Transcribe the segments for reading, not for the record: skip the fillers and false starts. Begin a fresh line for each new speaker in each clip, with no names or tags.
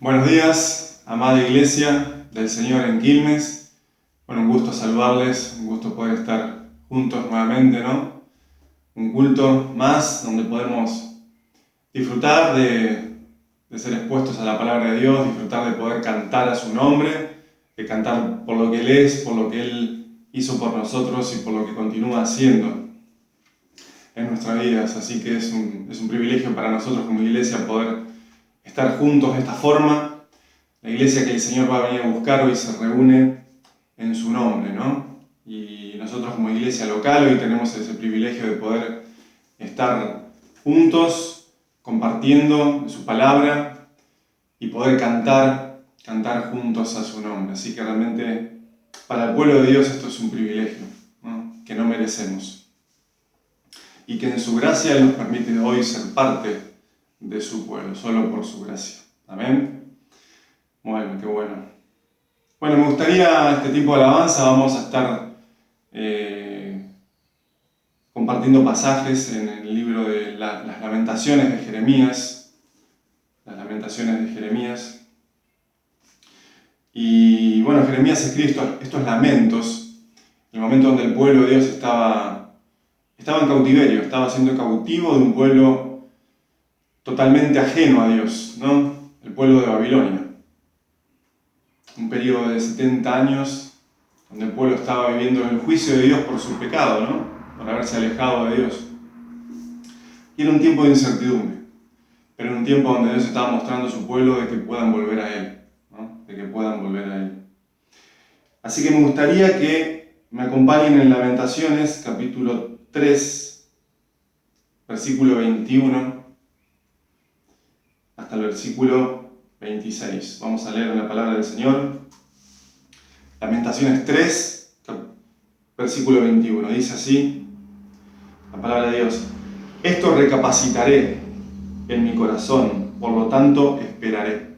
Buenos días, amada Iglesia del Señor en Quilmes. Bueno, un gusto saludarles, un gusto poder estar juntos nuevamente, ¿no? Un culto más donde podemos disfrutar de ser expuestos a la palabra de Dios, disfrutar de poder cantar a su nombre, de cantar por lo que Él es, por lo que Él hizo por nosotros y por lo que continúa haciendo en nuestras vidas. Así que es un privilegio para nosotros como Iglesia poder estar juntos de esta forma. La iglesia que el Señor va a venir a buscar hoy se reúne en su nombre, ¿no? Y nosotros como iglesia local hoy tenemos ese privilegio de poder estar juntos, compartiendo de su palabra y poder cantar juntos a su nombre. Así que realmente para el pueblo de Dios esto es un privilegio, ¿no? Que no merecemos. Y que en su gracia Él nos permite hoy ser parte de su pueblo, solo por su gracia. Amén. Bueno, qué bueno. Bueno, me gustaría este tiempo de alabanza, vamos a estar compartiendo pasajes en el libro de las Lamentaciones de Jeremías. Las Lamentaciones de Jeremías. Y bueno, Jeremías escribe estos lamentos, en el momento donde el pueblo de Dios estaba en cautiverio, estaba siendo cautivo de un pueblo totalmente ajeno a Dios, ¿no? El pueblo de Babilonia. Un periodo de 70 años donde el pueblo estaba viviendo el juicio de Dios por su pecado, ¿no? Por haberse alejado de Dios. Y era un tiempo de incertidumbre, pero era un tiempo donde Dios estaba mostrando a su pueblo de que puedan volver a Él, ¿no? De que puedan volver a Él. Así que me gustaría que me acompañen en Lamentaciones, capítulo 3, versículo 21, hasta el versículo 26. Vamos a leer la palabra del Señor. Lamentaciones 3, versículo 21. Dice así la palabra de Dios: Esto recapacitaré en mi corazón, por lo tanto esperaré.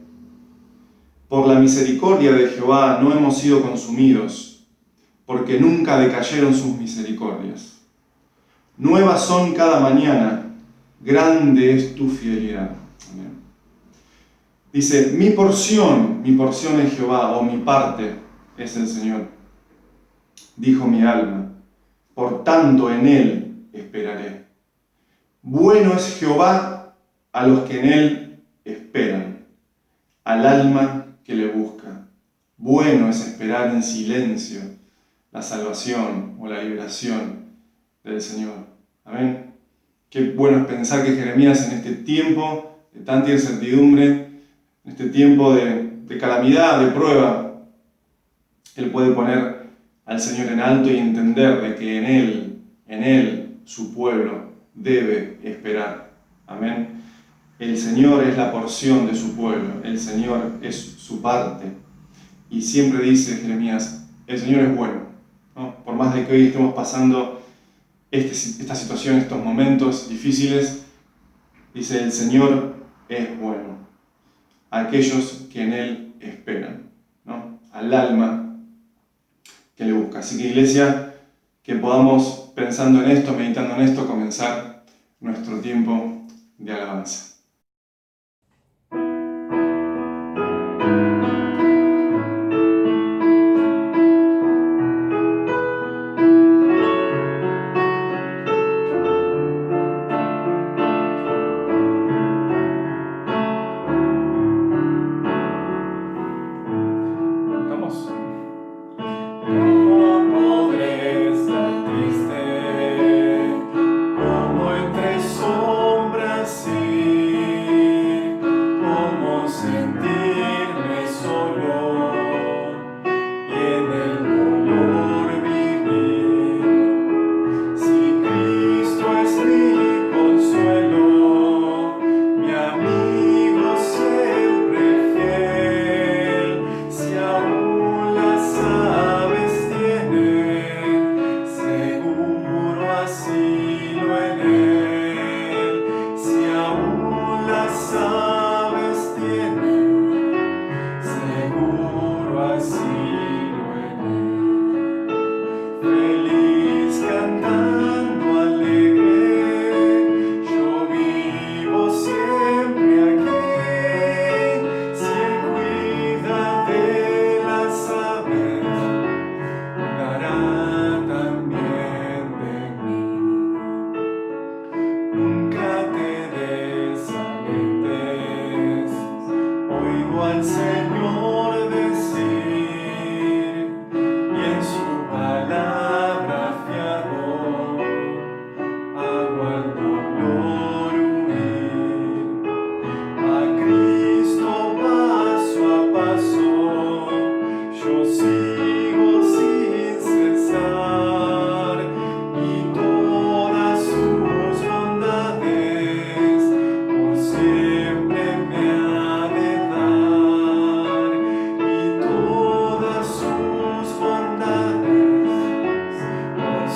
Por la misericordia de Jehová no hemos sido consumidos, porque nunca decayeron sus misericordias. Nuevas son cada mañana, grande es tu fidelidad. Amén. Dice, mi porción es Jehová, o mi parte es el Señor. Dijo mi alma, por tanto en Él esperaré. Bueno es Jehová a los que en Él esperan, al alma que le busca. Bueno es esperar en silencio la salvación o la liberación del Señor. Amén. Qué bueno es pensar que Jeremías en este tiempo de tanta incertidumbre, en este tiempo de calamidad, de prueba, él puede poner al Señor en alto y entender de que en Él, su pueblo debe esperar. Amén. El Señor es la porción de su pueblo, el Señor es su parte. Y siempre dice Jeremías, el Señor es bueno, ¿no? Por más de que hoy estemos pasando esta situación, estos momentos difíciles, dice, el Señor es bueno a aquellos que en Él esperan, ¿no? Al alma que le busca. Así que, iglesia, que podamos, pensando en esto, meditando en esto, comenzar nuestro tiempo de alabanza.
Como entre sombras y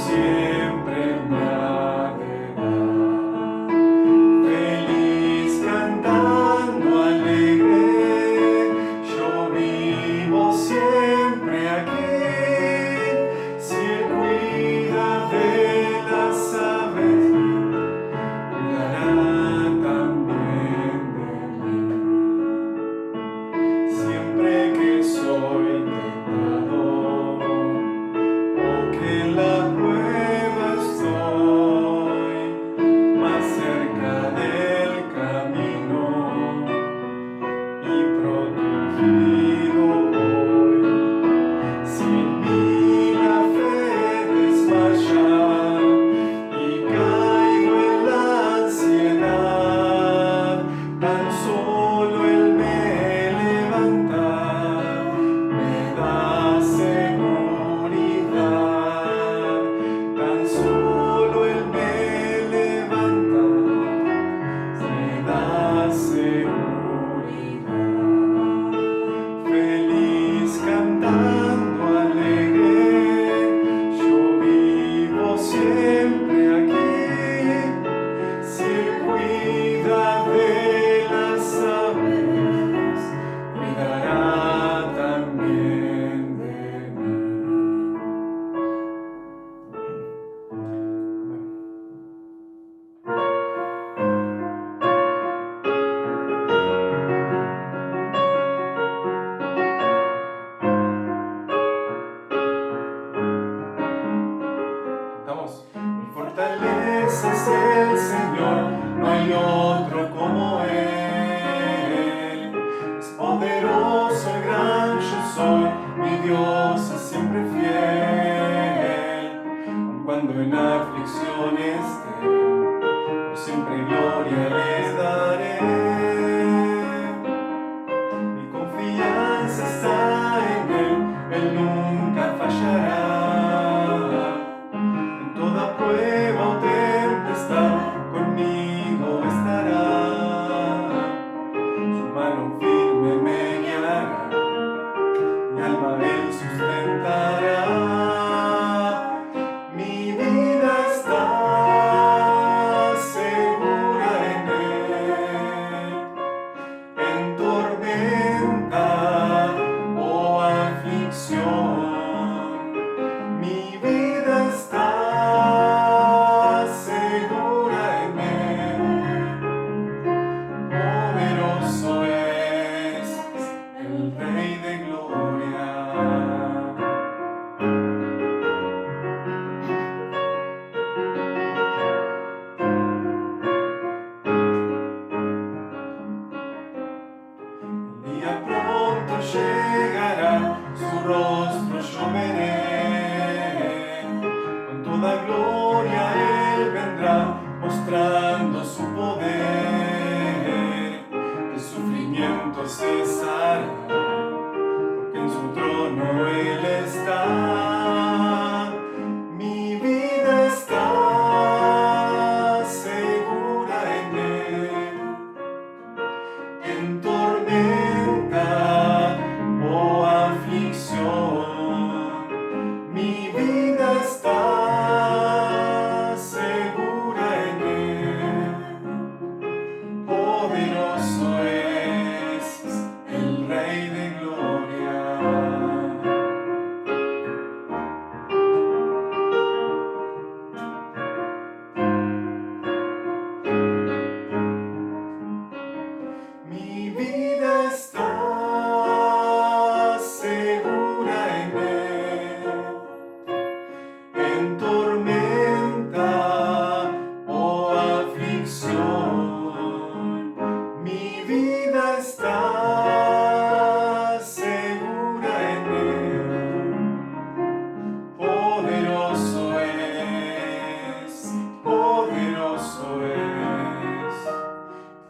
siempre me ha de dar.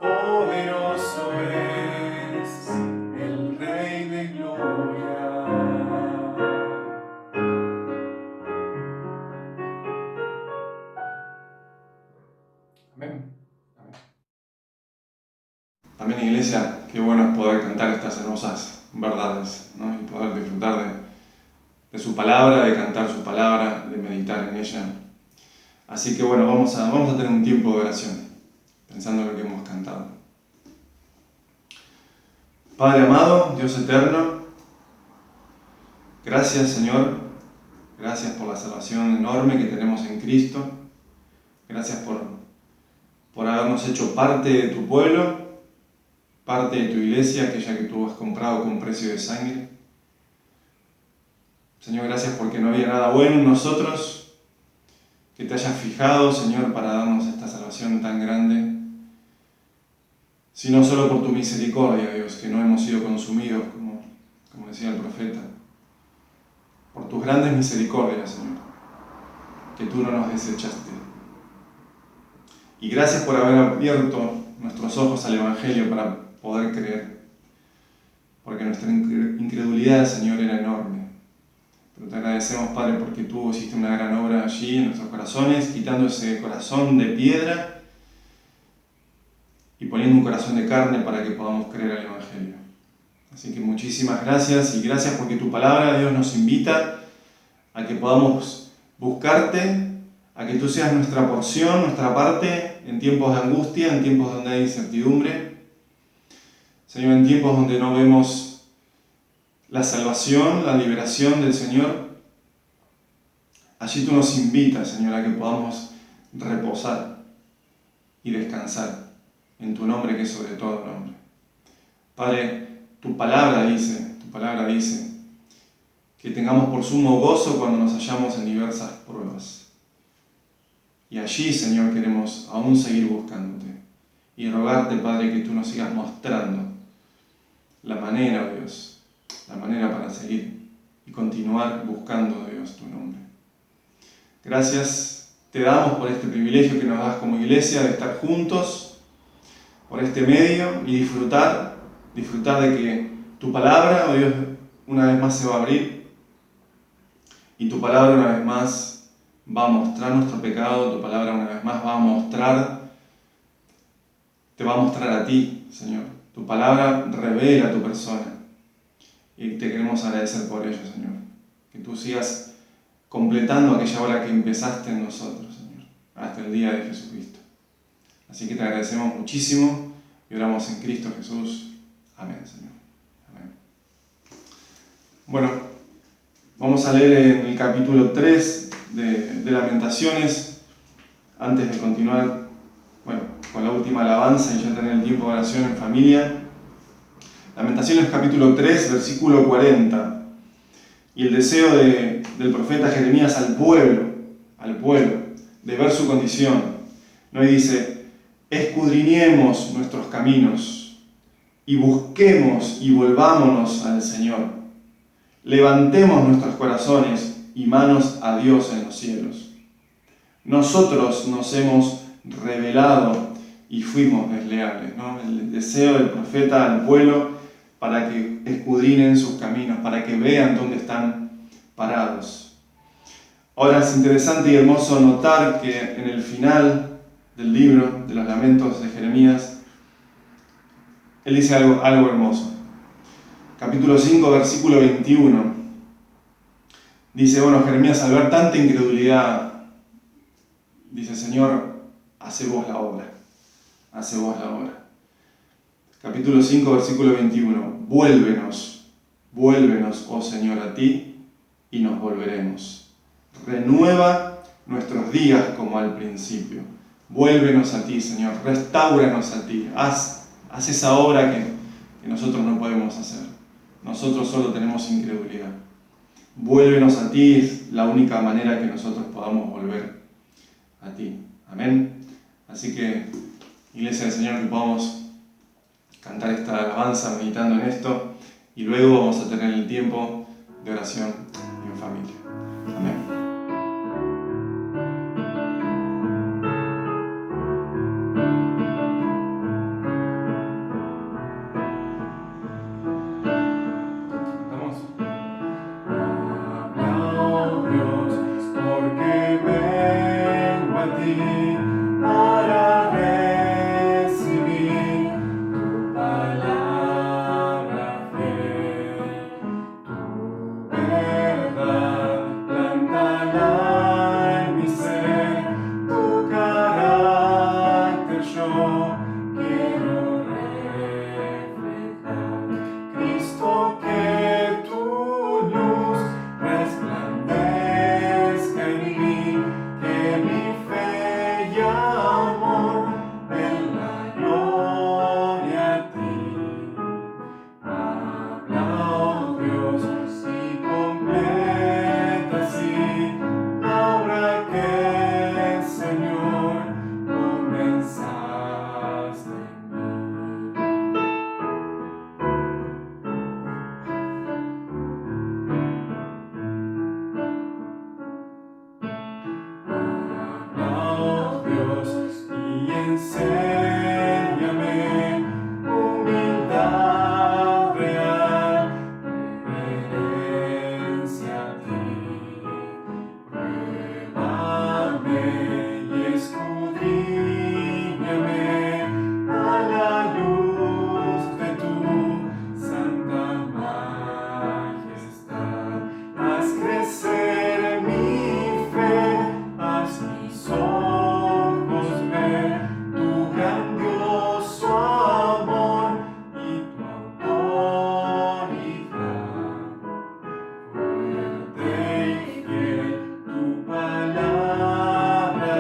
poderoso es el Rey de Gloria. Amén. Amén. Amén, iglesia. Qué bueno es poder cantar estas hermosas verdades, ¿no? Y poder disfrutar de su palabra, de cantar su palabra, de meditar en ella. Así que bueno, vamos a tener un tiempo de oración, pensando en lo que hemos cantado. Padre amado, Dios eterno, gracias Señor, gracias por la salvación enorme que tenemos en Cristo, gracias por habernos hecho parte de tu pueblo, parte de tu iglesia, aquella que tú has comprado con precio de sangre. Señor, gracias porque no había nada bueno en nosotros, que te hayas fijado, Señor, para darnos esta salvación tan grande, sino solo por tu misericordia, Dios, que no hemos sido consumidos, como decía el profeta, por tus grandes misericordias, Señor, que tú no nos desechaste. Y gracias por haber abierto nuestros ojos al Evangelio para poder creer, porque nuestra incredulidad, Señor, era enorme. Pero te agradecemos, Padre, porque tú hiciste una gran obra allí en nuestros corazones, quitando ese corazón de piedra y poniendo un corazón de carne para que podamos creer al Evangelio. Así que muchísimas gracias, y gracias porque tu palabra, Dios, nos invita a que podamos buscarte, a que tú seas nuestra porción, nuestra parte en tiempos de angustia, en tiempos donde hay incertidumbre. Señor, en tiempos donde no vemos la salvación, la liberación del Señor, allí tú nos invitas, Señor, a que podamos reposar y descansar en tu nombre, que es sobre todo nombre. Padre, tu palabra dice que tengamos por sumo gozo cuando nos hallamos en diversas pruebas. Y allí, Señor, queremos aún seguir buscándote y rogarte, Padre, que tú nos sigas mostrando la manera, Dios, la manera para seguir y continuar buscando, Dios, tu nombre. Gracias te damos por este privilegio que nos das como iglesia de estar juntos por este medio y disfrutar de que tu palabra, oh Dios, una vez más se va a abrir y tu palabra una vez más va a mostrar nuestro pecado, tu palabra una vez más te va a mostrar a ti, Señor. Tu palabra revela tu persona y te queremos agradecer por ello, Señor. Que tú sigas completando aquella obra que empezaste en nosotros, Señor, hasta el día de Jesucristo. Así que te agradecemos muchísimo y oramos en Cristo Jesús. Amén, Señor. Amén. Bueno, vamos a leer en el capítulo 3 de Lamentaciones, antes de continuar, con la última alabanza y ya tener el tiempo de oración en familia. Lamentaciones capítulo 3, versículo 40. Y el deseo del profeta Jeremías al pueblo, de ver su condición. ¿No? Y dice: escudriñemos nuestros caminos y busquemos y volvámonos al Señor. Levantemos nuestros corazones y manos a Dios en los cielos. Nosotros nos hemos rebelado y fuimos desleales, ¿no? El deseo del profeta al pueblo para que escudriñen sus caminos, para que vean dónde están parados. Ahora es interesante y hermoso notar que en el final del libro de los lamentos de Jeremías, él dice algo hermoso. Capítulo 5, versículo 21. Dice, Jeremías, al ver tanta incredulidad, dice: Señor, hace vos la obra. Hace vos la obra. Capítulo 5, versículo 21. Vuélvenos, oh Señor, a ti, y nos volveremos. Renueva nuestros días como al principio. Vuélvenos a ti, Señor. Restáuranos a ti. Haz esa obra que nosotros no podemos hacer. Nosotros solo tenemos incredulidad. Vuélvenos a ti, es la única manera que nosotros podamos volver a ti. Amén. Así que, Iglesia del Señor, que podamos cantar esta alabanza meditando en esto, y luego vamos a tener el tiempo de oración en familia. Amén. enséñame humildad real, reverencia a ti. Pruébame y escudriñame a la luz de tu santa majestad. Haz crecer mi fe, haz mis ojos ver tu grandioso amor y tu autoridad. Fuerte y fiel tu palabra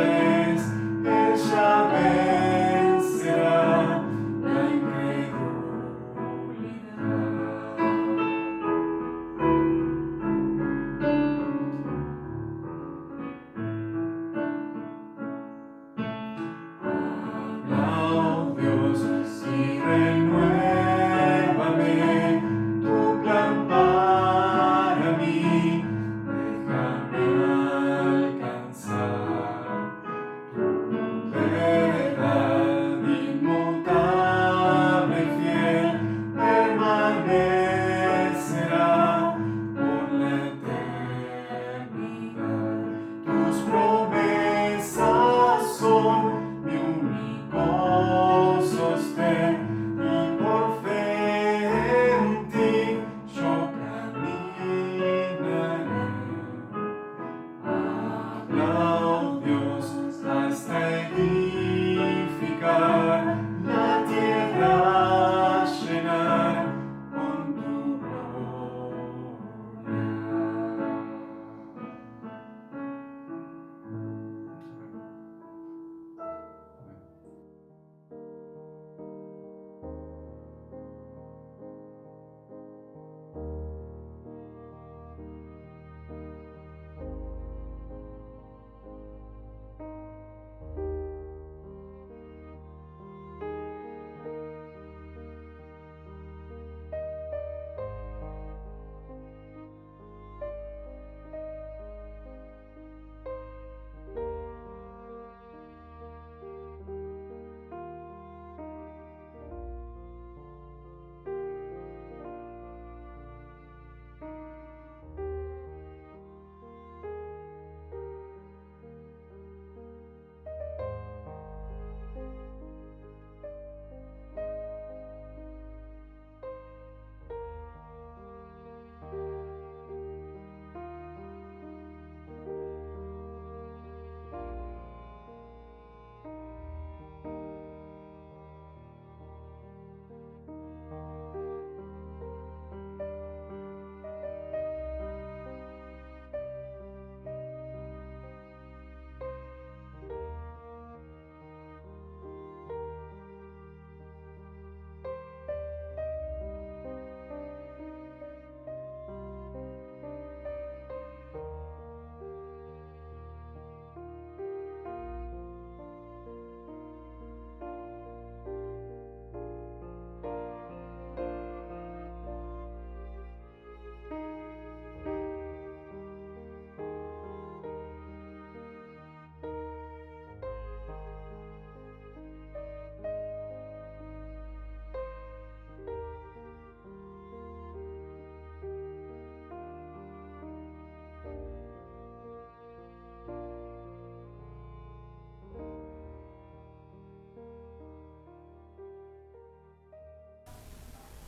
es, ella vencerá la incredulidad. Oh Dios, y renuévame tu plan para mí, déjame alcanzar tu verdad inmutable y fiel, permanecerá por la eternidad. Tus promesas son mi único sostén, y por fe en ti yo caminaré. Habla, oh Dios, hasta edificar la tierra, llenar con tu gloria.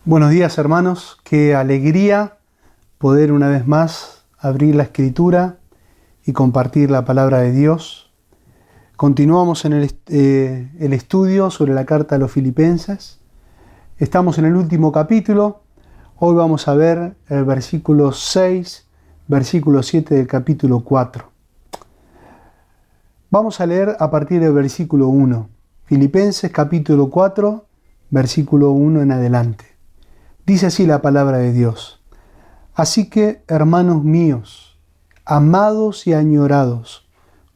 Buenos días, hermanos, qué alegría poder una vez más abrir la Escritura y compartir la palabra de Dios. Continuamos en el estudio sobre la carta a los Filipenses. Estamos en el último capítulo. Hoy vamos a ver el versículo 6, versículo 7 del capítulo 4. Vamos a leer a partir del versículo 1. Filipenses capítulo 4, versículo 1 en adelante. Dice así la palabra de Dios. Así que, hermanos míos, amados y añorados,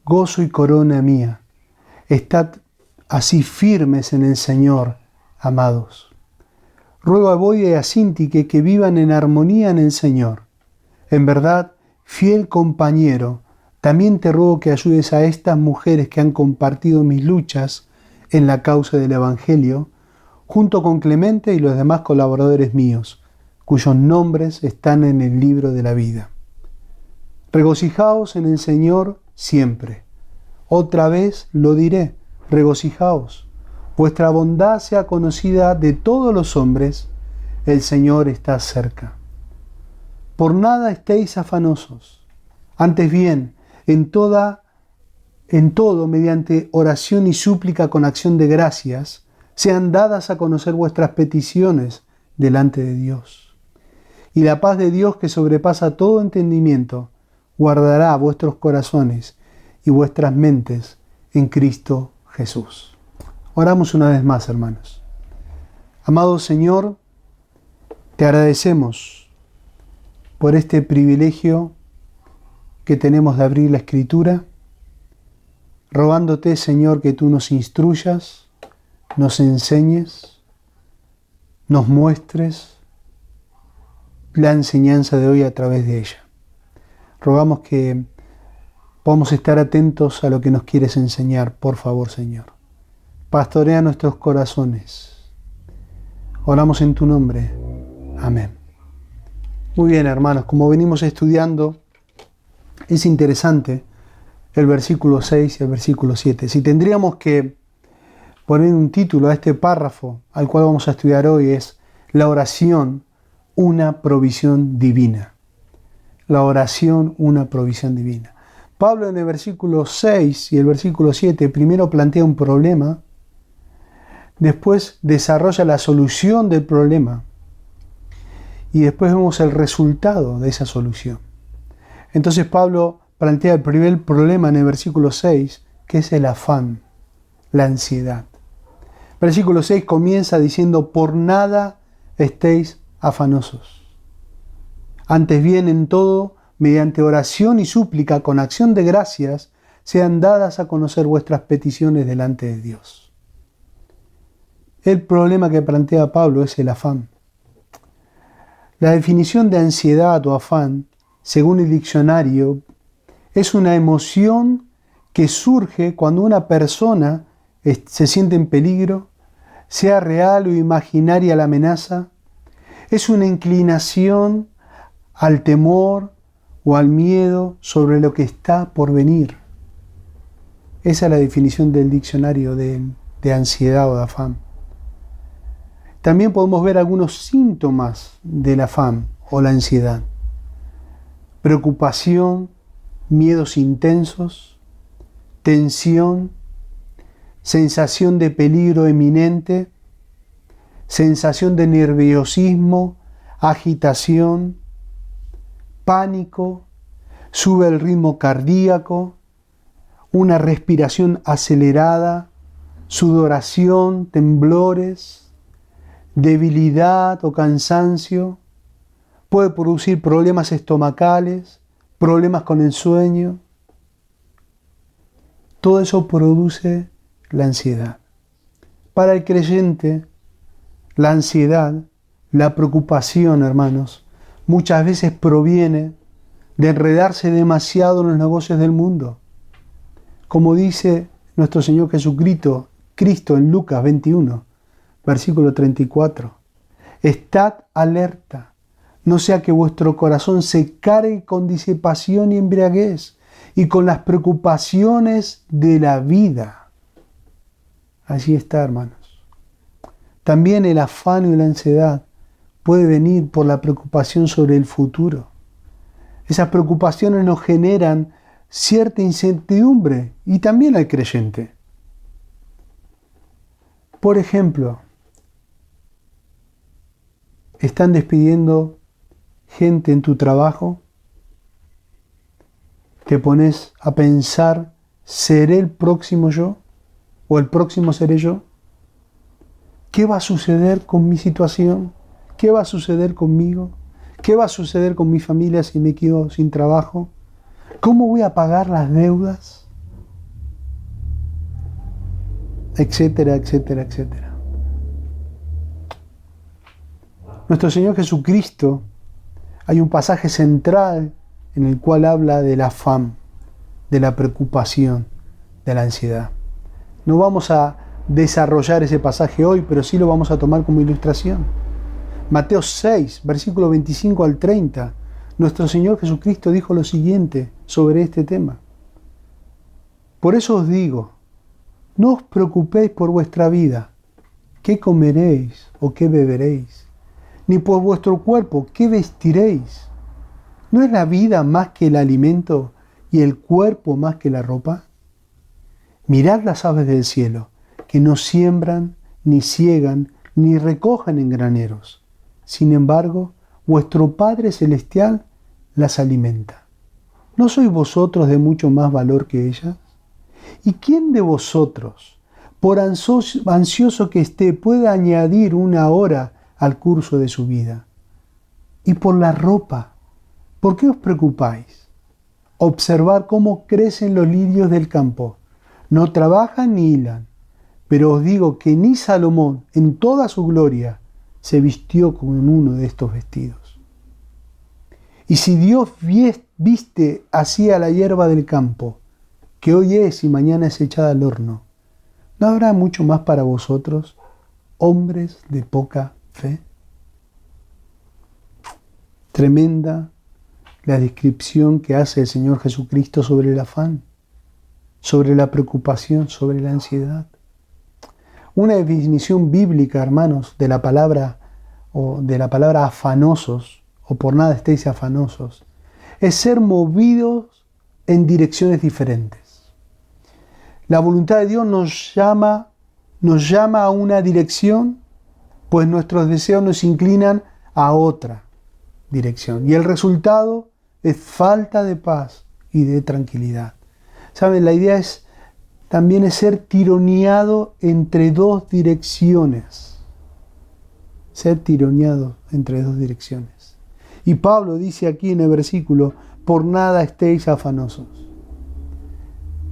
gozo y corona mía, estad así firmes en el Señor, amados. Ruego a Evodia y a Síntique que vivan en armonía en el Señor. En verdad, fiel compañero, también te ruego que ayudes a estas mujeres que han compartido mis luchas en la causa del Evangelio, junto con Clemente y los demás colaboradores míos, cuyos nombres están en el libro de la vida. Regocijaos en el Señor siempre. Otra vez lo diré, regocijaos. Vuestra bondad sea conocida de todos los hombres, el Señor está cerca. Por nada estéis afanosos, antes bien, en todo, mediante oración y súplica con acción de gracias, sean dadas a conocer vuestras peticiones delante de Dios. Y la paz de Dios, que sobrepasa todo entendimiento, guardará vuestros corazones y vuestras mentes en Cristo Jesús. Oramos una vez más, hermanos. Amado Señor, te agradecemos por este privilegio que tenemos de abrir la Escritura, rogándote, Señor, que tú nos instruyas, nos enseñes, nos muestres la enseñanza de hoy a través de ella. Rogamos que podamos estar atentos a lo que nos quieres enseñar, por favor, Señor. Pastorea nuestros corazones. Oramos en tu nombre. Amén. Muy bien, hermanos, como venimos estudiando, es interesante el versículo 6 y el versículo 7. Si tendríamos que poner un título a este párrafo al cual vamos a estudiar hoy, es la oración, una provisión divina. La oración, una provisión divina. Pablo en el versículo 6 y el versículo 7 primero plantea un problema, después desarrolla la solución del problema y después vemos el resultado de esa solución. Entonces Pablo plantea el primer problema en el versículo 6, que es el afán, la ansiedad. Versículo 6 comienza diciendo: por nada estéis afanosos. Antes bien, en todo, mediante oración y súplica con acción de gracias, sean dadas a conocer vuestras peticiones delante de Dios. El problema que plantea Pablo es el afán. La definición de ansiedad o afán, según el diccionario, es una emoción que surge cuando una persona se siente en peligro, sea real o imaginaria la amenaza. Es una inclinación al temor o al miedo sobre lo que está por venir. Esa es la definición del diccionario de ansiedad o de afán. También podemos ver algunos síntomas del afán o la ansiedad: preocupación, miedos intensos, tensión, sensación de peligro eminente, sensación de nerviosismo, agitación, pánico, sube el ritmo cardíaco, una respiración acelerada, sudoración, temblores, debilidad o cansancio, puede producir problemas estomacales, problemas con el sueño. Todo eso produce la ansiedad. Para el creyente, la ansiedad, la preocupación, hermanos, muchas veces proviene de enredarse demasiado en los negocios del mundo. Como dice nuestro Señor Jesucristo, Cristo en Lucas 21, versículo 34. Estad alerta, no sea que vuestro corazón se cargue con disipación y embriaguez y con las preocupaciones de la vida. Allí está, hermanos. También el afán y la ansiedad puede venir por la preocupación sobre el futuro. Esas preocupaciones nos generan cierta incertidumbre y también al creyente. Por ejemplo, ¿están despidiendo gente en tu trabajo? ¿Te pones a pensar, ¿seré el próximo yo? ¿O el próximo seré yo? ¿Qué va a suceder con mi situación? ¿Qué va a suceder conmigo? ¿Qué va a suceder con mi familia si me quedo sin trabajo? ¿Cómo voy a pagar las deudas? Etcétera, etcétera, etcétera. Nuestro Señor Jesucristo, hay un pasaje central en el cual habla del afán, de la preocupación, de la ansiedad. No vamos a desarrollar ese pasaje hoy, pero sí lo vamos a tomar como ilustración. Mateo 6, versículo 25 al 30, nuestro Señor Jesucristo dijo lo siguiente sobre este tema. Por eso os digo, no os preocupéis por vuestra vida, qué comeréis o qué beberéis, ni por vuestro cuerpo, qué vestiréis. ¿No es la vida más que el alimento y el cuerpo más que la ropa? Mirad las aves del cielo, que no siembran, ni ciegan, ni recogen en graneros. Sin embargo, vuestro Padre Celestial las alimenta. ¿No sois vosotros de mucho más valor que ellas? ¿Y quién de vosotros, por ansioso que esté, puede añadir una hora al curso de su vida? Y por la ropa, ¿por qué os preocupáis? Observad cómo crecen los lirios del campo. No trabajan ni hilan. Pero os digo que ni Salomón, en toda su gloria, se vistió con uno de estos vestidos. Y si Dios viste así a la hierba del campo, que hoy es y mañana es echada al horno, ¿no habrá mucho más para vosotros, hombres de poca fe? Tremenda la descripción que hace el Señor Jesucristo sobre el afán, sobre la preocupación, sobre la ansiedad. Una definición bíblica, hermanos, de la palabra afanosos, o por nada estéis afanosos, es ser movidos en direcciones diferentes. La voluntad de Dios nos llama a una dirección, pues nuestros deseos nos inclinan a otra dirección. Y el resultado es falta de paz y de tranquilidad. ¿Saben? La idea también es ser tironeado entre dos direcciones. Ser tironeado entre dos direcciones. Y Pablo dice aquí en el versículo, por nada estéis afanosos.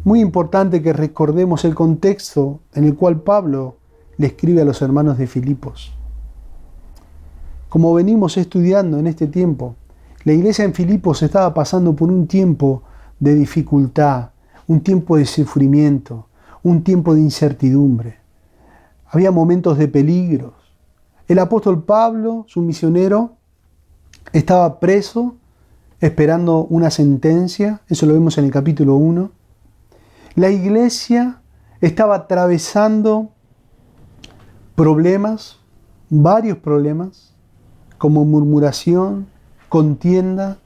Muy importante que recordemos el contexto en el cual Pablo le escribe a los hermanos de Filipos. Como venimos estudiando en este tiempo, la iglesia en Filipos estaba pasando por un tiempo de dificultad, un tiempo de sufrimiento, un tiempo de incertidumbre. Había momentos de peligros. El apóstol Pablo, su misionero, estaba preso, esperando una sentencia. Eso lo vemos en el capítulo 1. La iglesia estaba atravesando problemas, varios problemas, como murmuración, contienda.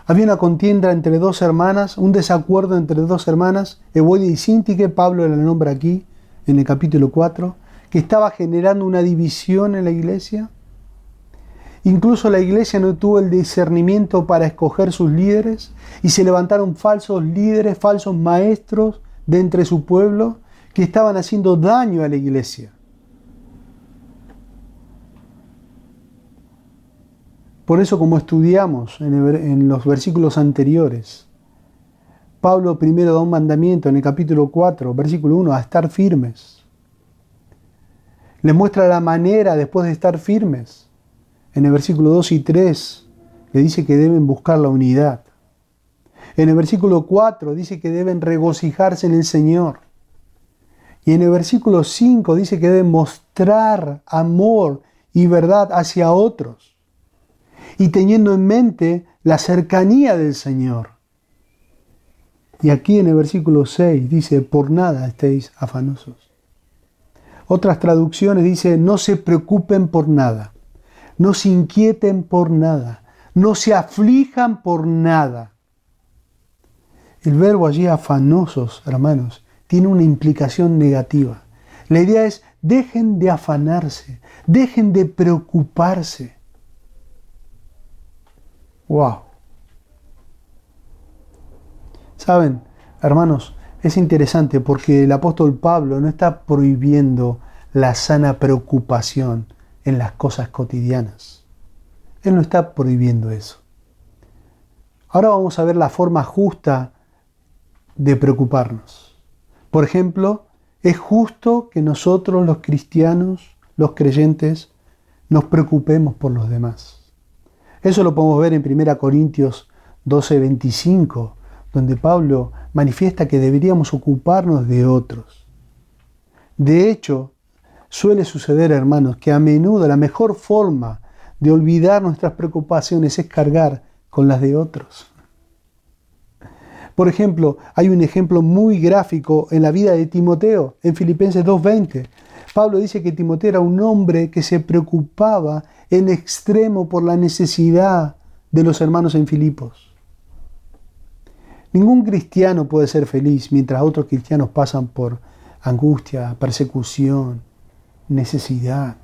Había una contienda entre dos hermanas, un desacuerdo entre dos hermanas, Evodia y Síntique, Pablo la nombra aquí en el capítulo 4, que estaba generando una división en la iglesia. Incluso la iglesia no tuvo el discernimiento para escoger sus líderes y se levantaron falsos líderes, falsos maestros de entre su pueblo que estaban haciendo daño a la iglesia. Por eso, como estudiamos en los versículos anteriores, Pablo primero da un mandamiento en el capítulo 4, versículo 1, a estar firmes. Les muestra la manera después de estar firmes. En el versículo 2 y 3 le dice que deben buscar la unidad. En el versículo 4 dice que deben regocijarse en el Señor. Y en el versículo 5 dice que deben mostrar amor y verdad hacia otros. Y teniendo en mente la cercanía del Señor. Y aquí en el versículo 6 dice, por nada estéis afanosos. Otras traducciones dice, no se preocupen por nada, no se inquieten por nada, no se aflijan por nada. El verbo allí afanosos, hermanos, tiene una implicación negativa. La idea es, dejen de afanarse, dejen de preocuparse. ¡Wow! Saben, hermanos, es interesante porque el apóstol Pablo no está prohibiendo la sana preocupación en las cosas cotidianas. Él no está prohibiendo eso. Ahora vamos a ver la forma justa de preocuparnos. Por ejemplo, es justo que nosotros los cristianos, los creyentes, nos preocupemos por los demás. Eso lo podemos ver en 1 Corintios 12:25, donde Pablo manifiesta que deberíamos ocuparnos de otros. De hecho, suele suceder, hermanos, que a menudo la mejor forma de olvidar nuestras preocupaciones es cargar con las de otros. Por ejemplo, hay un ejemplo muy gráfico en la vida de Timoteo, en Filipenses 2:20. Pablo dice que Timoteo era un hombre que se preocupaba en extremo por la necesidad de los hermanos en Filipos. Ningún cristiano puede ser feliz mientras otros cristianos pasan por angustia, persecución, necesidad.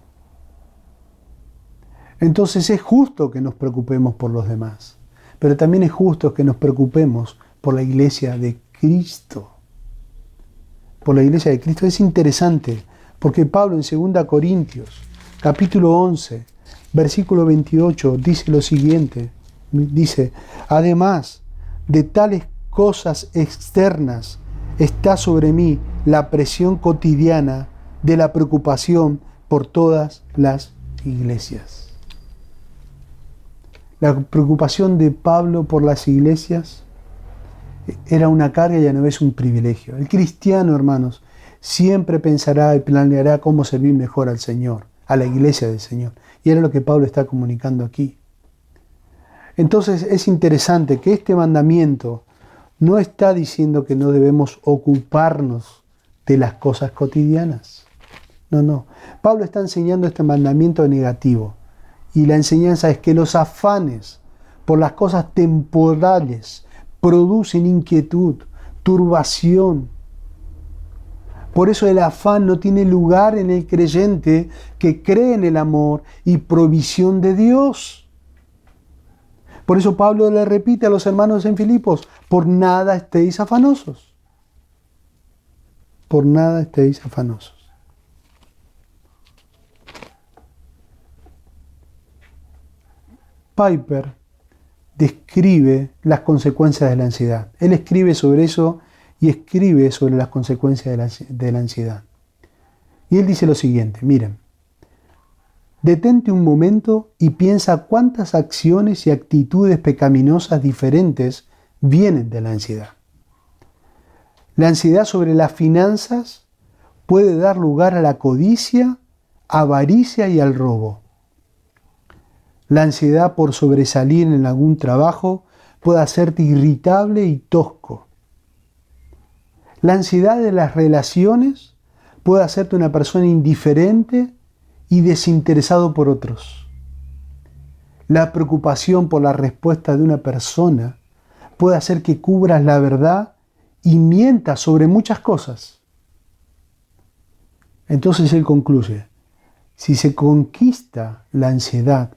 Entonces es justo que nos preocupemos por los demás, pero también es justo que nos preocupemos por la iglesia de Cristo. Por la iglesia de Cristo. Es interesante, porque Pablo en 2 Corintios, capítulo 11, versículo 28, dice lo siguiente. Dice, además de tales cosas externas, está sobre mí la presión cotidiana de la preocupación por todas las iglesias. La preocupación de Pablo por las iglesias era una carga y a la vez un privilegio. El cristiano, hermanos, siempre pensará y planeará cómo servir mejor al Señor, a la iglesia del Señor. Y era lo que Pablo está comunicando aquí. Entonces es interesante que este mandamiento no está diciendo que no debemos ocuparnos de las cosas cotidianas. No. Pablo está enseñando este mandamiento negativo. Y la enseñanza es que los afanes por las cosas temporales producen inquietud, turbación. Por eso el afán no tiene lugar en el creyente que cree en el amor y provisión de Dios. Por eso Pablo le repite a los hermanos en Filipos, por nada estéis afanosos. Por nada estéis afanosos. Piper describe las consecuencias de la ansiedad. Él escribe sobre eso y escribe sobre las consecuencias de la ansiedad. Y él dice lo siguiente, miren, detente un momento y piensa cuántas acciones y actitudes pecaminosas diferentes vienen de la ansiedad. La ansiedad sobre las finanzas puede dar lugar a la codicia, avaricia y al robo. La ansiedad por sobresalir en algún trabajo puede hacerte irritable y tosco. La ansiedad de las relaciones puede hacerte una persona indiferente y desinteresado por otros. La preocupación por la respuesta de una persona puede hacer que cubras la verdad y mientas sobre muchas cosas. Entonces él concluye, si se conquista la ansiedad,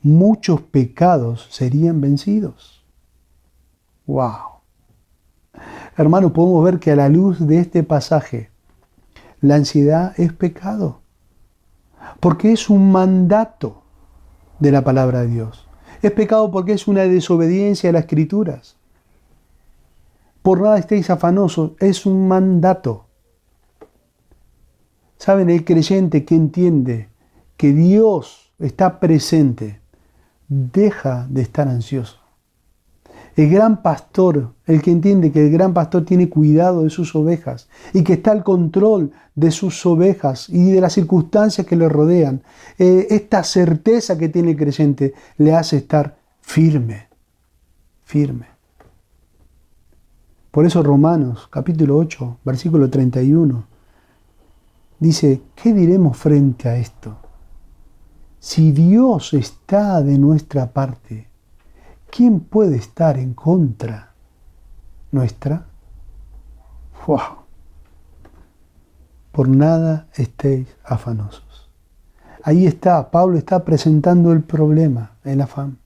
muchos pecados serían vencidos. ¡Wow! Hermano, podemos ver que a la luz de este pasaje, la ansiedad es pecado. Porque es un mandato de la palabra de Dios. Es pecado porque es una desobediencia a las Escrituras. Por nada estéis afanosos, es un mandato. ¿Saben? El creyente que entiende que Dios está presente, deja de estar ansioso. El gran pastor, el que entiende que el gran pastor tiene cuidado de sus ovejas y que está al control de sus ovejas y de las circunstancias que le rodean, esta certeza que tiene el creyente le hace estar firme. Por eso Romanos capítulo 8, versículo 31, dice, ¿qué diremos frente a esto? Si Dios está de nuestra parte, ¿quién puede estar en contra nuestra? ¡Wow! Por nada estéis afanosos. Ahí está, Pablo está presentando el problema, el afán.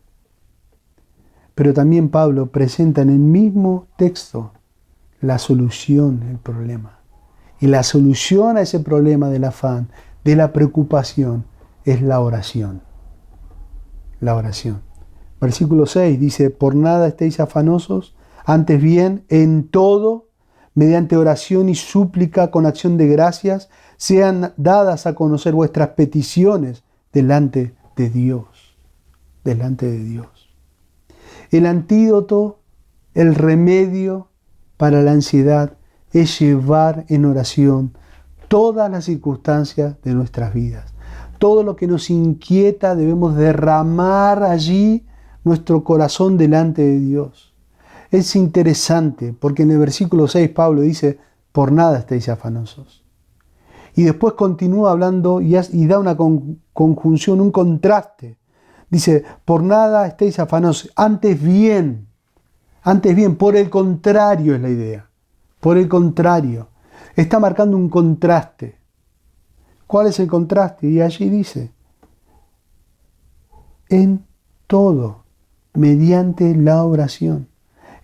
Pero también Pablo presenta en el mismo texto la solución del problema. Y la solución a ese problema del afán, de la preocupación, es la oración. La oración. Versículo 6 dice, por nada estéis afanosos, antes bien, en todo, mediante oración y súplica con acción de gracias, sean dadas a conocer vuestras peticiones delante de Dios. Delante de Dios. El antídoto, el remedio para la ansiedad es llevar en oración todas las circunstancias de nuestras vidas. Todo lo que nos inquieta debemos derramar allí nuestro corazón delante de Dios. Es interesante porque en el versículo 6 Pablo dice, por nada estéis afanosos. Y después continúa hablando y da una conjunción, un contraste. Dice, por nada estéis afanosos, antes bien, por el contrario es la idea. Por el contrario, está marcando un contraste. ¿Cuál es el contraste? Y allí dice, en todo, mediante la oración.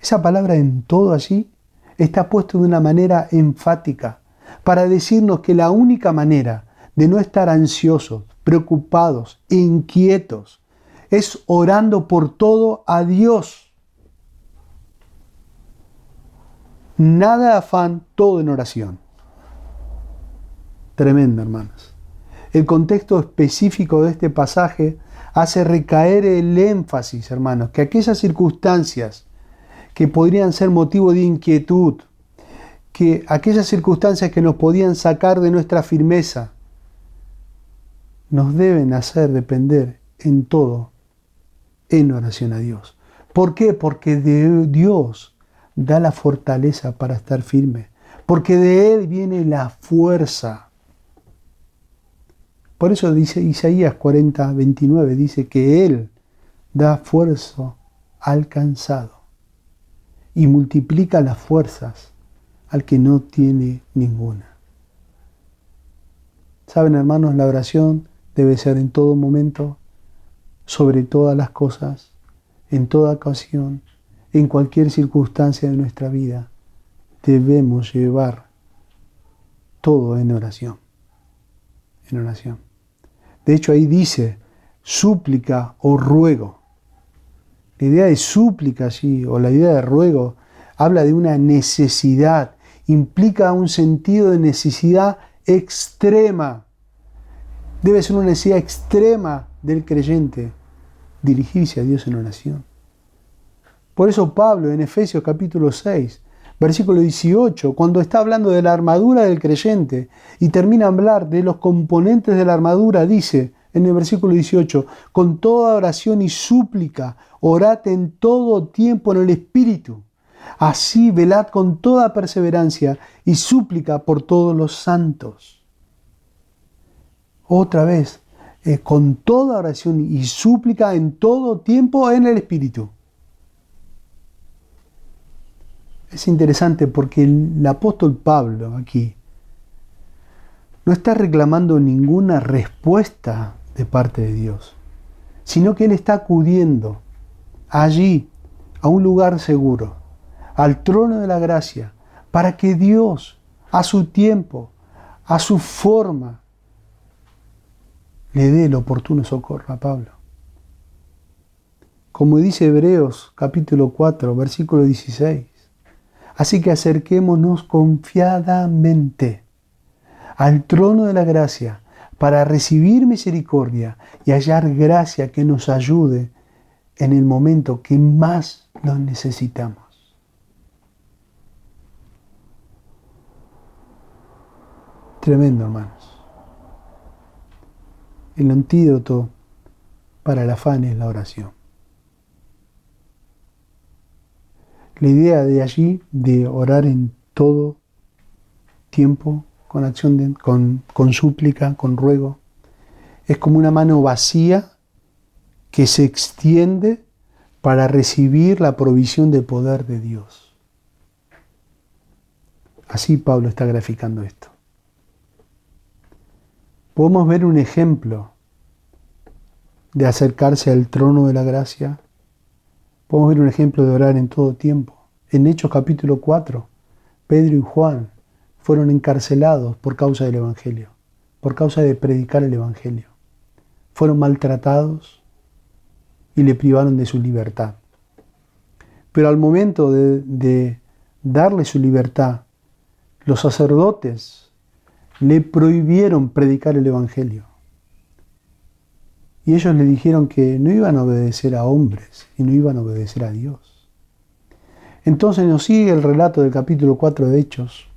Esa palabra en todo allí está puesto de una manera enfática para decirnos que la única manera de no estar ansiosos, preocupados, inquietos, es orando por todo a Dios. Nada de afán, todo en oración. Tremendo, hermanos. El contexto específico de este pasaje hace recaer el énfasis, hermanos, que aquellas circunstancias que podrían ser motivo de inquietud, que aquellas circunstancias que nos podían sacar de nuestra firmeza, nos deben hacer depender en todo en oración a Dios. ¿Por qué? Porque de Dios da la fortaleza para estar firme, porque de Él viene la fuerza. Por eso dice Isaías 40:29, dice que Él da fuerza al cansado y multiplica las fuerzas al que no tiene ninguna. Saben, hermanos, la oración debe ser en todo momento, sobre todas las cosas, en toda ocasión, en cualquier circunstancia de nuestra vida. Debemos llevar todo en oración. En oración. De hecho, ahí dice súplica o ruego. La idea de súplica allí, o la idea de ruego, habla de una necesidad, implica un sentido de necesidad extrema. Debe ser una necesidad extrema del creyente dirigirse a Dios en oración. Por eso Pablo en Efesios capítulo 6, versículo 18, cuando está hablando de la armadura del creyente y termina a hablar de los componentes de la armadura, dice en el versículo 18, con toda oración y súplica, orad en todo tiempo en el Espíritu. Así velad con toda perseverancia y súplica por todos los santos. Otra vez, con toda oración y súplica en todo tiempo en el Espíritu. Es interesante porque el apóstol Pablo aquí no está reclamando ninguna respuesta de parte de Dios, sino que él está acudiendo allí a un lugar seguro, al trono de la gracia, para que Dios, a su tiempo, a su forma, le dé el oportuno socorro a Pablo. Como dice Hebreos capítulo 4, versículo 16. Así que acerquémonos confiadamente al trono de la gracia para recibir misericordia y hallar gracia que nos ayude en el momento que más lo necesitamos. Tremendo, hermanos. El antídoto para el afán es la oración. La idea de allí, de orar en todo tiempo, con acción, con súplica, con ruego, es como una mano vacía que se extiende para recibir la provisión del poder de Dios. Así Pablo está graficando esto. Podemos ver un ejemplo de acercarse al trono de la gracia. Podemos ver un ejemplo de orar en todo tiempo. En Hechos capítulo 4, Pedro y Juan fueron encarcelados por causa del Evangelio, por causa de predicar el Evangelio. Fueron maltratados y le privaron de su libertad. Pero al momento de darle su libertad, los sacerdotes le prohibieron predicar el Evangelio. Y ellos le dijeron que no iban a obedecer a hombres y no iban a obedecer a Dios. Entonces nos sigue el relato del capítulo 4 de Hechos,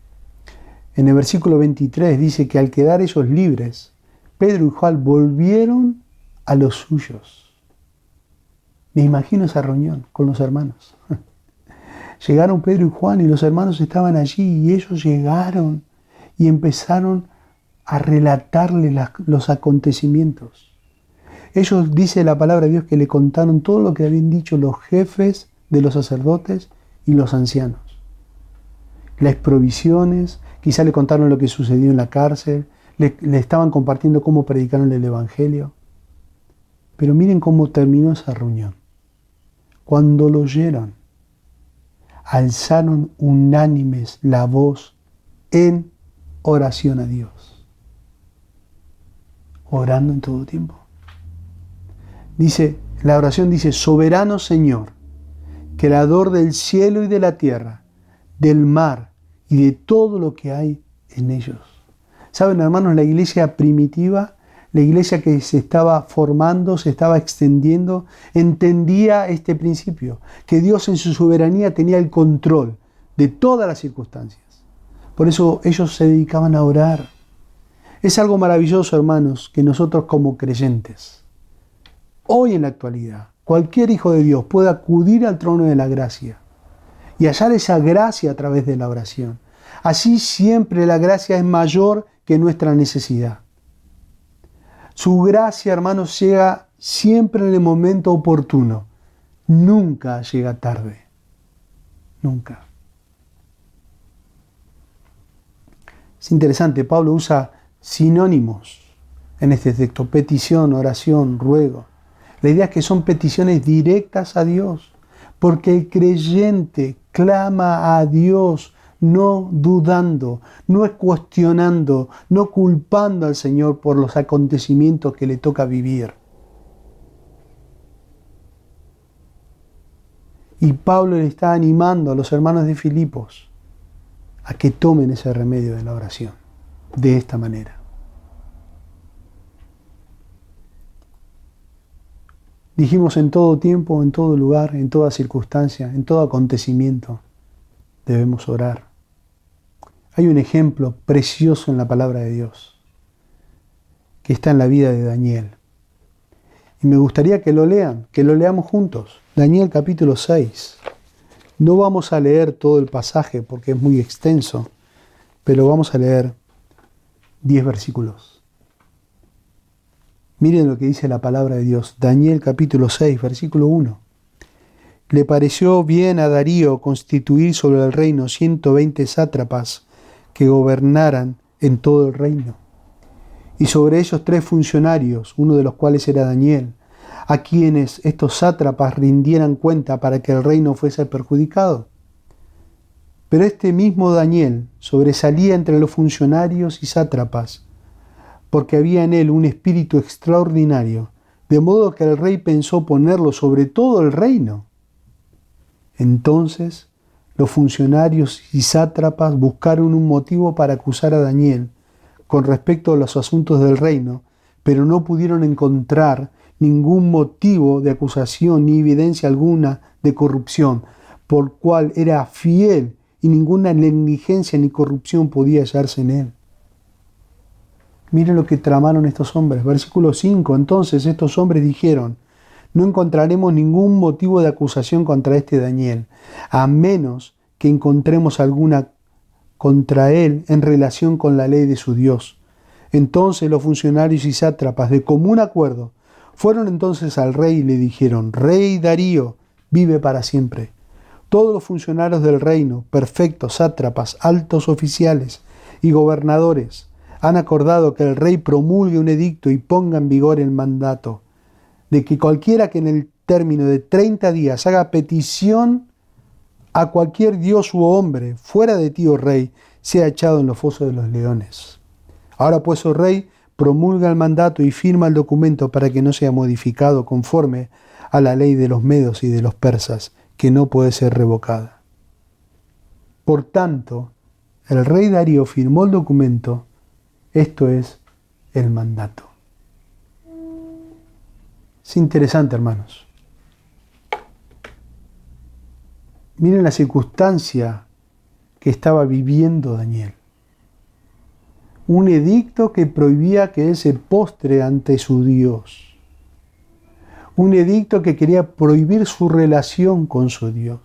En el versículo 23 dice que al quedar ellos libres, Pedro y Juan volvieron a los suyos. Me imagino esa reunión con los hermanos. Llegaron Pedro y Juan y los hermanos estaban allí y ellos llegaron y empezaron a relatarle los acontecimientos. Ellos, dice la palabra de Dios, que le contaron todo lo que habían dicho los jefes de los sacerdotes y los ancianos. Las provisiones, quizá le contaron lo que sucedió en la cárcel, le estaban compartiendo cómo predicaron el Evangelio. Pero miren cómo terminó esa reunión. Cuando lo oyeron, alzaron unánimes la voz en oración a Dios. Orando en todo tiempo. Dice, la oración dice, soberano Señor, creador del cielo y de la tierra, del mar y de todo lo que hay en ellos. ¿Saben, hermanos? La iglesia primitiva, la iglesia que se estaba formando, se estaba extendiendo, entendía este principio, que Dios en su soberanía tenía el control de todas las circunstancias. Por eso ellos se dedicaban a orar. Es algo maravilloso, hermanos, que nosotros como creyentes, hoy en la actualidad, cualquier hijo de Dios puede acudir al trono de la gracia y hallar esa gracia a través de la oración. Así siempre la gracia es mayor que nuestra necesidad. Su gracia, hermanos, llega siempre en el momento oportuno. Nunca llega tarde. Nunca. Es interesante, Pablo usa sinónimos en este texto: petición, oración, ruego. La idea es que son peticiones directas a Dios, porque el creyente clama a Dios no dudando, no cuestionando, no culpando al Señor por los acontecimientos que le toca vivir. Y Pablo le está animando a los hermanos de Filipos a que tomen ese remedio de la oración de esta manera. Dijimos, en todo tiempo, en todo lugar, en toda circunstancia, en todo acontecimiento, debemos orar. Hay un ejemplo precioso en la palabra de Dios, que está en la vida de Daniel. Y me gustaría que lo lean, que lo leamos juntos. Daniel capítulo 6. No vamos a leer todo el pasaje porque es muy extenso, pero vamos a leer 10 versículos. Miren lo que dice la palabra de Dios. Daniel capítulo 6, versículo 1. Le pareció bien a Darío constituir sobre el reino 120 sátrapas que gobernaran en todo el reino. Y sobre ellos 3 funcionarios, uno de los cuales era Daniel, a quienes estos sátrapas rindieran cuenta para que el reino fuese perjudicado. Pero este mismo Daniel sobresalía entre los funcionarios y sátrapas, porque había en él un espíritu extraordinario, de modo que el rey pensó ponerlo sobre todo el reino. Entonces los funcionarios y sátrapas buscaron un motivo para acusar a Daniel con respecto a los asuntos del reino, pero no pudieron encontrar ningún motivo de acusación ni evidencia alguna de corrupción, por cual era fiel y ninguna negligencia ni corrupción podía hallarse en él. Miren lo que tramaron estos hombres. Versículo 5. Entonces estos hombres dijeron: no encontraremos ningún motivo de acusación contra este Daniel, a menos que encontremos alguna contra él en relación con la ley de su Dios. Entonces los funcionarios y sátrapas, de común acuerdo, fueron entonces al rey y le dijeron: Rey Darío, vive para siempre. Todos los funcionarios del reino, perfectos, sátrapas, altos oficiales y gobernadores, han acordado que el rey promulgue un edicto y ponga en vigor el mandato de que cualquiera que en el término de 30 días haga petición a cualquier dios u hombre fuera de ti, oh rey, sea echado en los fosos de los leones. Ahora pues, oh rey, promulga el mandato y firma el documento para que no sea modificado conforme a la ley de los medos y de los persas, que no puede ser revocada. Por tanto, el rey Darío firmó el documento. Esto es el mandato. Es interesante, hermanos. Miren la circunstancia que estaba viviendo Daniel. Un edicto que prohibía que él se postre ante su Dios. Un edicto que quería prohibir su relación con su Dios.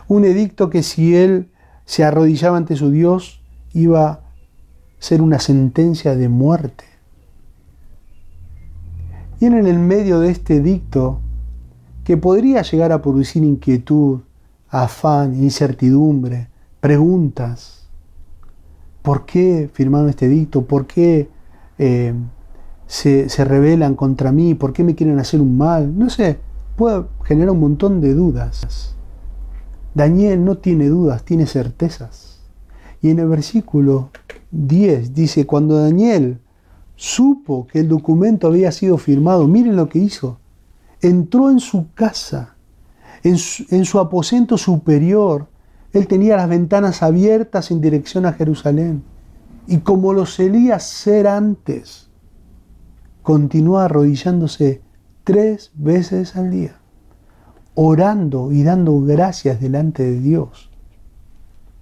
Un edicto que si él se arrodillaba ante su Dios iba a ser una sentencia de muerte. Y él en el medio de este edicto, que podría llegar a producir inquietud, afán, incertidumbre, preguntas. ¿Por qué firmaron este edicto? ¿Por qué se rebelan contra mí? ¿Por qué me quieren hacer un mal? No sé, puede generar un montón de dudas. Daniel no tiene dudas, tiene certezas. Y en el versículo 10 dice, cuando Daniel supo que el documento había sido firmado, miren lo que hizo. Entró en su casa, en su aposento superior. Él tenía las ventanas abiertas en dirección a Jerusalén. Y como lo solía hacer antes, continuó arrodillándose 3 veces al día, orando y dando gracias delante de Dios.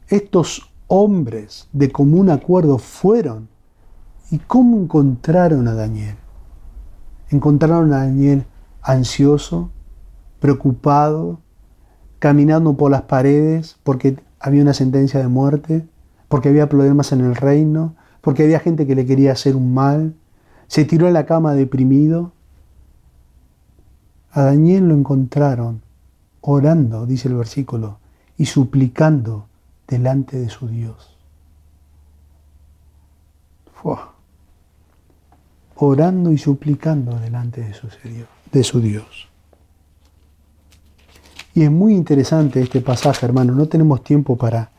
Estos hombres de común acuerdo fueron. ¿Y cómo encontraron a Daniel? Encontraron a Daniel ansioso, preocupado, caminando por las paredes porque había una sentencia de muerte, porque había problemas en el reino, porque había gente que le quería hacer un mal. Se tiró en la cama deprimido. A Daniel lo encontraron orando, dice el versículo, y suplicando delante de su Dios. Orando y suplicando delante de su Dios. Y es muy interesante este pasaje, hermano. No tenemos tiempo para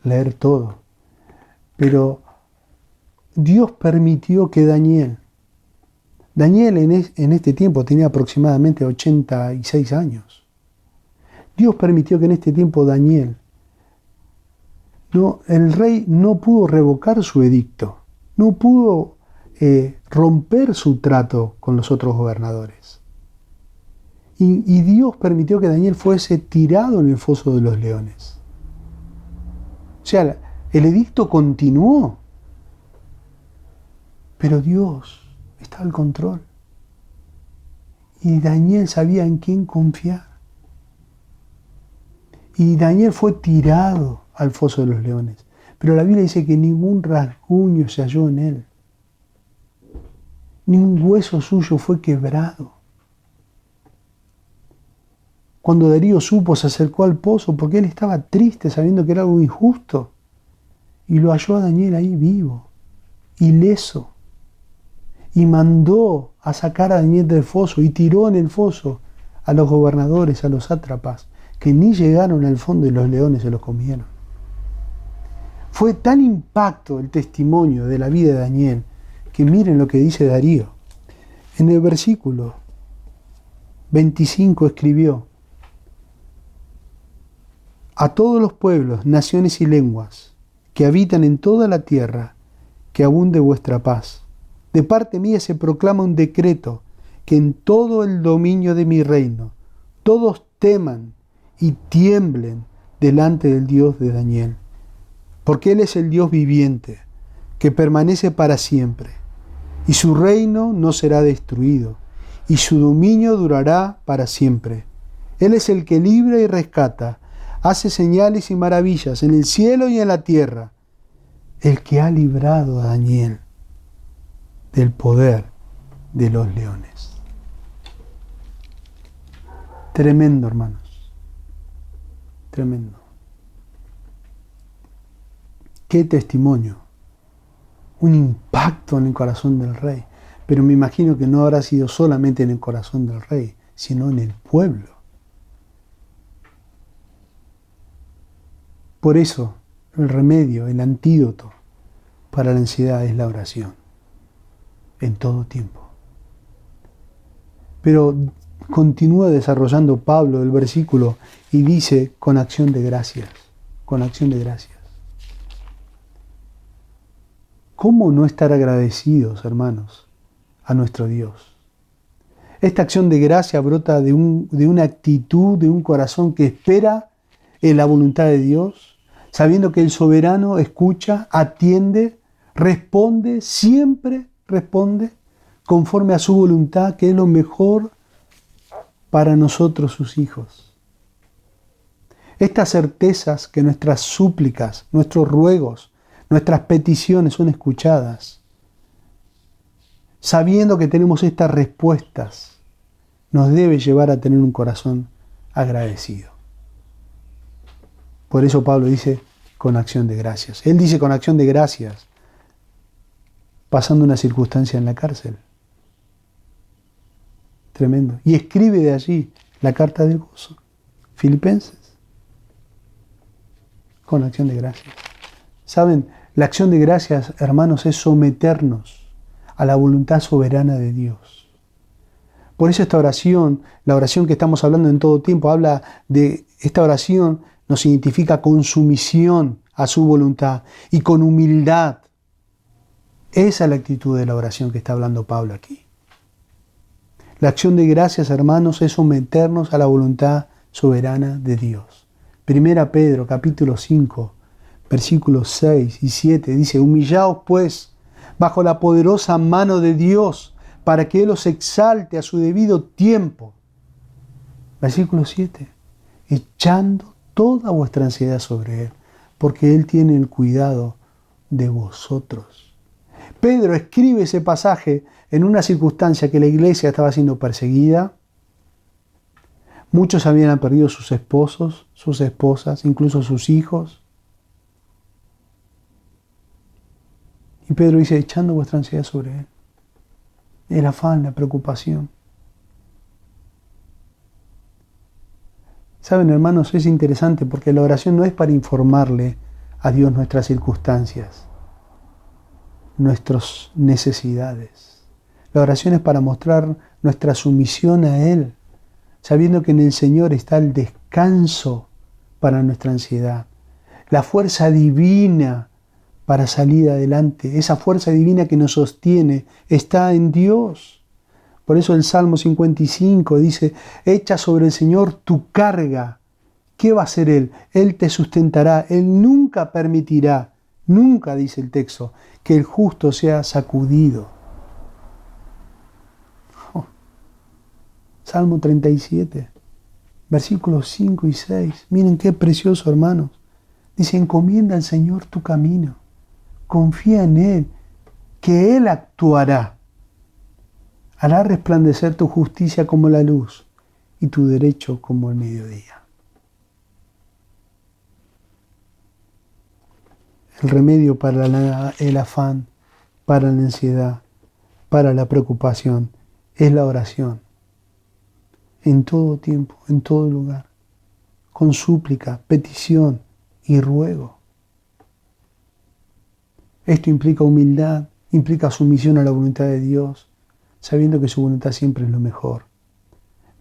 leer todo. Pero Dios permitió que Daniel en este tiempo tenía aproximadamente 86 años. Dios permitió que en este tiempo Daniel, el rey no pudo revocar su edicto, no pudo romper su trato con los otros gobernadores. Y Dios permitió que Daniel fuese tirado en el foso de los leones. O sea, el edicto continuó, pero Dios está al control. Y Daniel sabía en quién confiar. Y Daniel fue tirado al foso de los leones. Pero la Biblia dice que ningún rasguño se halló en él. Ni un hueso suyo fue quebrado. Cuando Darío supo, se acercó al pozo porque él estaba triste sabiendo que era algo injusto. Y lo halló a Daniel ahí vivo, ileso. Y mandó a sacar a Daniel del foso y tiró en el foso a los gobernadores, a los sátrapas, que ni llegaron al fondo y los leones se los comieron. Fue tan impacto el testimonio de la vida de Daniel que miren lo que dice Darío. En el versículo 25 escribió: a todos los pueblos, naciones y lenguas que habitan en toda la tierra, que abunde vuestra paz. De parte mía se proclama un decreto, que en todo el dominio de mi reino todos teman y tiemblen delante del Dios de Daniel, porque Él es el Dios viviente, que permanece para siempre, y su reino no será destruido, y su dominio durará para siempre. Él es el que libra y rescata, hace señales y maravillas en el cielo y en la tierra, el que ha librado a Daniel del poder de los leones. Tremendo, hermanos. Tremendo. Qué testimonio. Un impacto en el corazón del rey. Pero me imagino que no habrá sido solamente en el corazón del rey, sino en el pueblo. Por eso, el remedio, el antídoto para la ansiedad es la oración. En todo tiempo. Pero continúa desarrollando Pablo el versículo y dice con acción de gracias, con acción de gracias. ¿Cómo no estar agradecidos, hermanos, a nuestro Dios? Esta acción de gracia brota de una actitud, de un corazón que espera en la voluntad de Dios, sabiendo que el soberano escucha, atiende, responde, siempre responde conforme a su voluntad, que es lo mejor para nosotros, sus hijos. Estas certezas que nuestras súplicas, nuestros ruegos, nuestras peticiones son escuchadas, sabiendo que tenemos estas respuestas, nos debe llevar a tener un corazón agradecido. Por eso Pablo dice con acción de gracias. Él dice con acción de gracias, pasando una circunstancia en la cárcel. Tremendo. Y escribe de allí la carta del gozo. Filipenses. Con acción de gracias. ¿Saben? La acción de gracias, hermanos, es someternos a la voluntad soberana de Dios. Por eso esta oración, la oración que estamos hablando en todo tiempo, habla de esta oración, nos identifica con sumisión a su voluntad y con humildad. Esa es la actitud de la oración que está hablando Pablo aquí. La acción de gracias, hermanos, es someternos a la voluntad soberana de Dios. Primera Pedro, capítulo 5, versículos 6 y 7, dice: humillaos pues bajo la poderosa mano de Dios, para que Él os exalte a su debido tiempo. Versículo 7, echando toda vuestra ansiedad sobre Él, porque Él tiene el cuidado de vosotros. Pedro escribe ese pasaje en una circunstancia que la iglesia estaba siendo perseguida. Muchos habían perdido sus esposos, sus esposas, incluso sus hijos. Y Pedro dice, echando vuestra ansiedad sobre Él. El afán, la preocupación. Saben, hermanos, es interesante porque la oración no es para informarle a Dios nuestras circunstancias, nuestras necesidades. La oración es para mostrar nuestra sumisión a Él, sabiendo que en el Señor está el descanso para nuestra ansiedad, la fuerza divina para salir adelante. Esa fuerza divina que nos sostiene está en Dios. Por eso el Salmo 55 dice, echa sobre el Señor tu carga. ¿Qué va a hacer Él? Él te sustentará. Él nunca permitirá, nunca, dice el texto, que el justo sea sacudido. Salmo 37, versículos 5 y 6. Miren qué precioso, hermanos. Dice, encomienda al Señor tu camino. Confía en Él, que Él actuará. Hará resplandecer tu justicia como la luz y tu derecho como el mediodía. El remedio para el afán, para la ansiedad, para la preocupación, es la oración. En todo tiempo, en todo lugar, con súplica, petición y ruego. Esto implica humildad, implica sumisión a la voluntad de Dios, sabiendo que su voluntad siempre es lo mejor.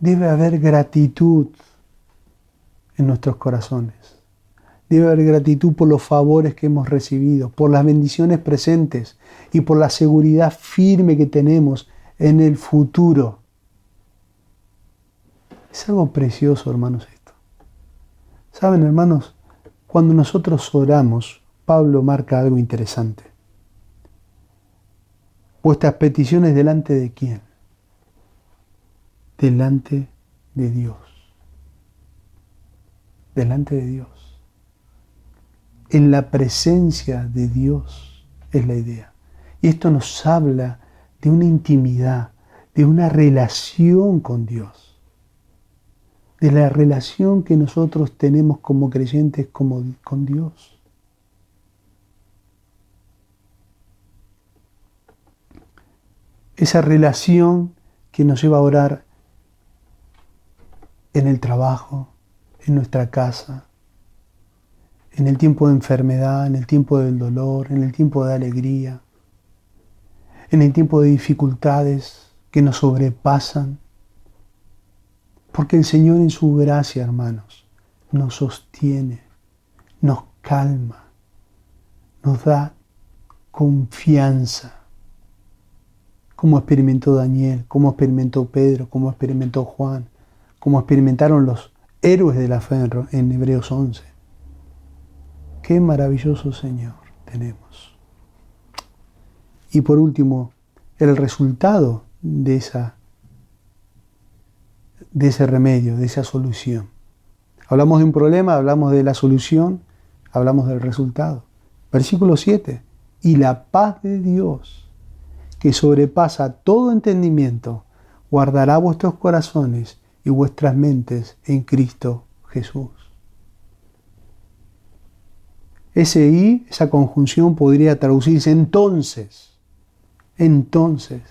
Debe haber gratitud en nuestros corazones. Debe haber gratitud por los favores que hemos recibido, por las bendiciones presentes y por la seguridad firme que tenemos en el futuro. Es algo precioso, hermanos, esto. Saben, hermanos, cuando nosotros oramos, Pablo marca algo interesante. Vuestras peticiones delante de quién? Delante de Dios. Delante de Dios. En la presencia de Dios es la idea. Y esto nos habla de una intimidad, de una relación con Dios. De la relación que nosotros tenemos como creyentes con Dios. Esa relación que nos lleva a orar en el trabajo, en nuestra casa, en el tiempo de enfermedad, en el tiempo del dolor, en el tiempo de alegría, en el tiempo de dificultades que nos sobrepasan. Porque el Señor en su gracia, hermanos, nos sostiene, nos calma, nos da confianza. Como experimentó Daniel, como experimentó Pedro, como experimentó Juan, como experimentaron los héroes de la fe en Hebreos 11. Qué maravilloso Señor tenemos. Y por último, el resultado de ese remedio, de esa solución. Hablamos de un problema, hablamos de la solución, hablamos del resultado. Versículo 7. Y la paz de Dios, que sobrepasa todo entendimiento, guardará vuestros corazones y vuestras mentes en Cristo Jesús. Ese y, esa conjunción podría traducirse entonces. Entonces.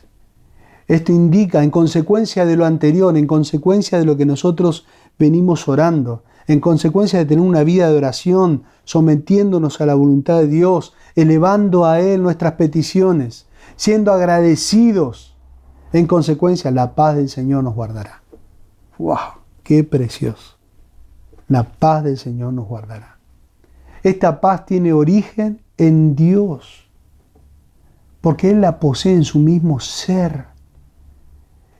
Esto indica, en consecuencia de lo anterior, en consecuencia de lo que nosotros venimos orando, en consecuencia de tener una vida de oración, sometiéndonos a la voluntad de Dios, elevando a Él nuestras peticiones, siendo agradecidos, en consecuencia la paz del Señor nos guardará. ¡Wow! ¡Qué precioso! La paz del Señor nos guardará. Esta paz tiene origen en Dios, porque Él la posee en su mismo ser.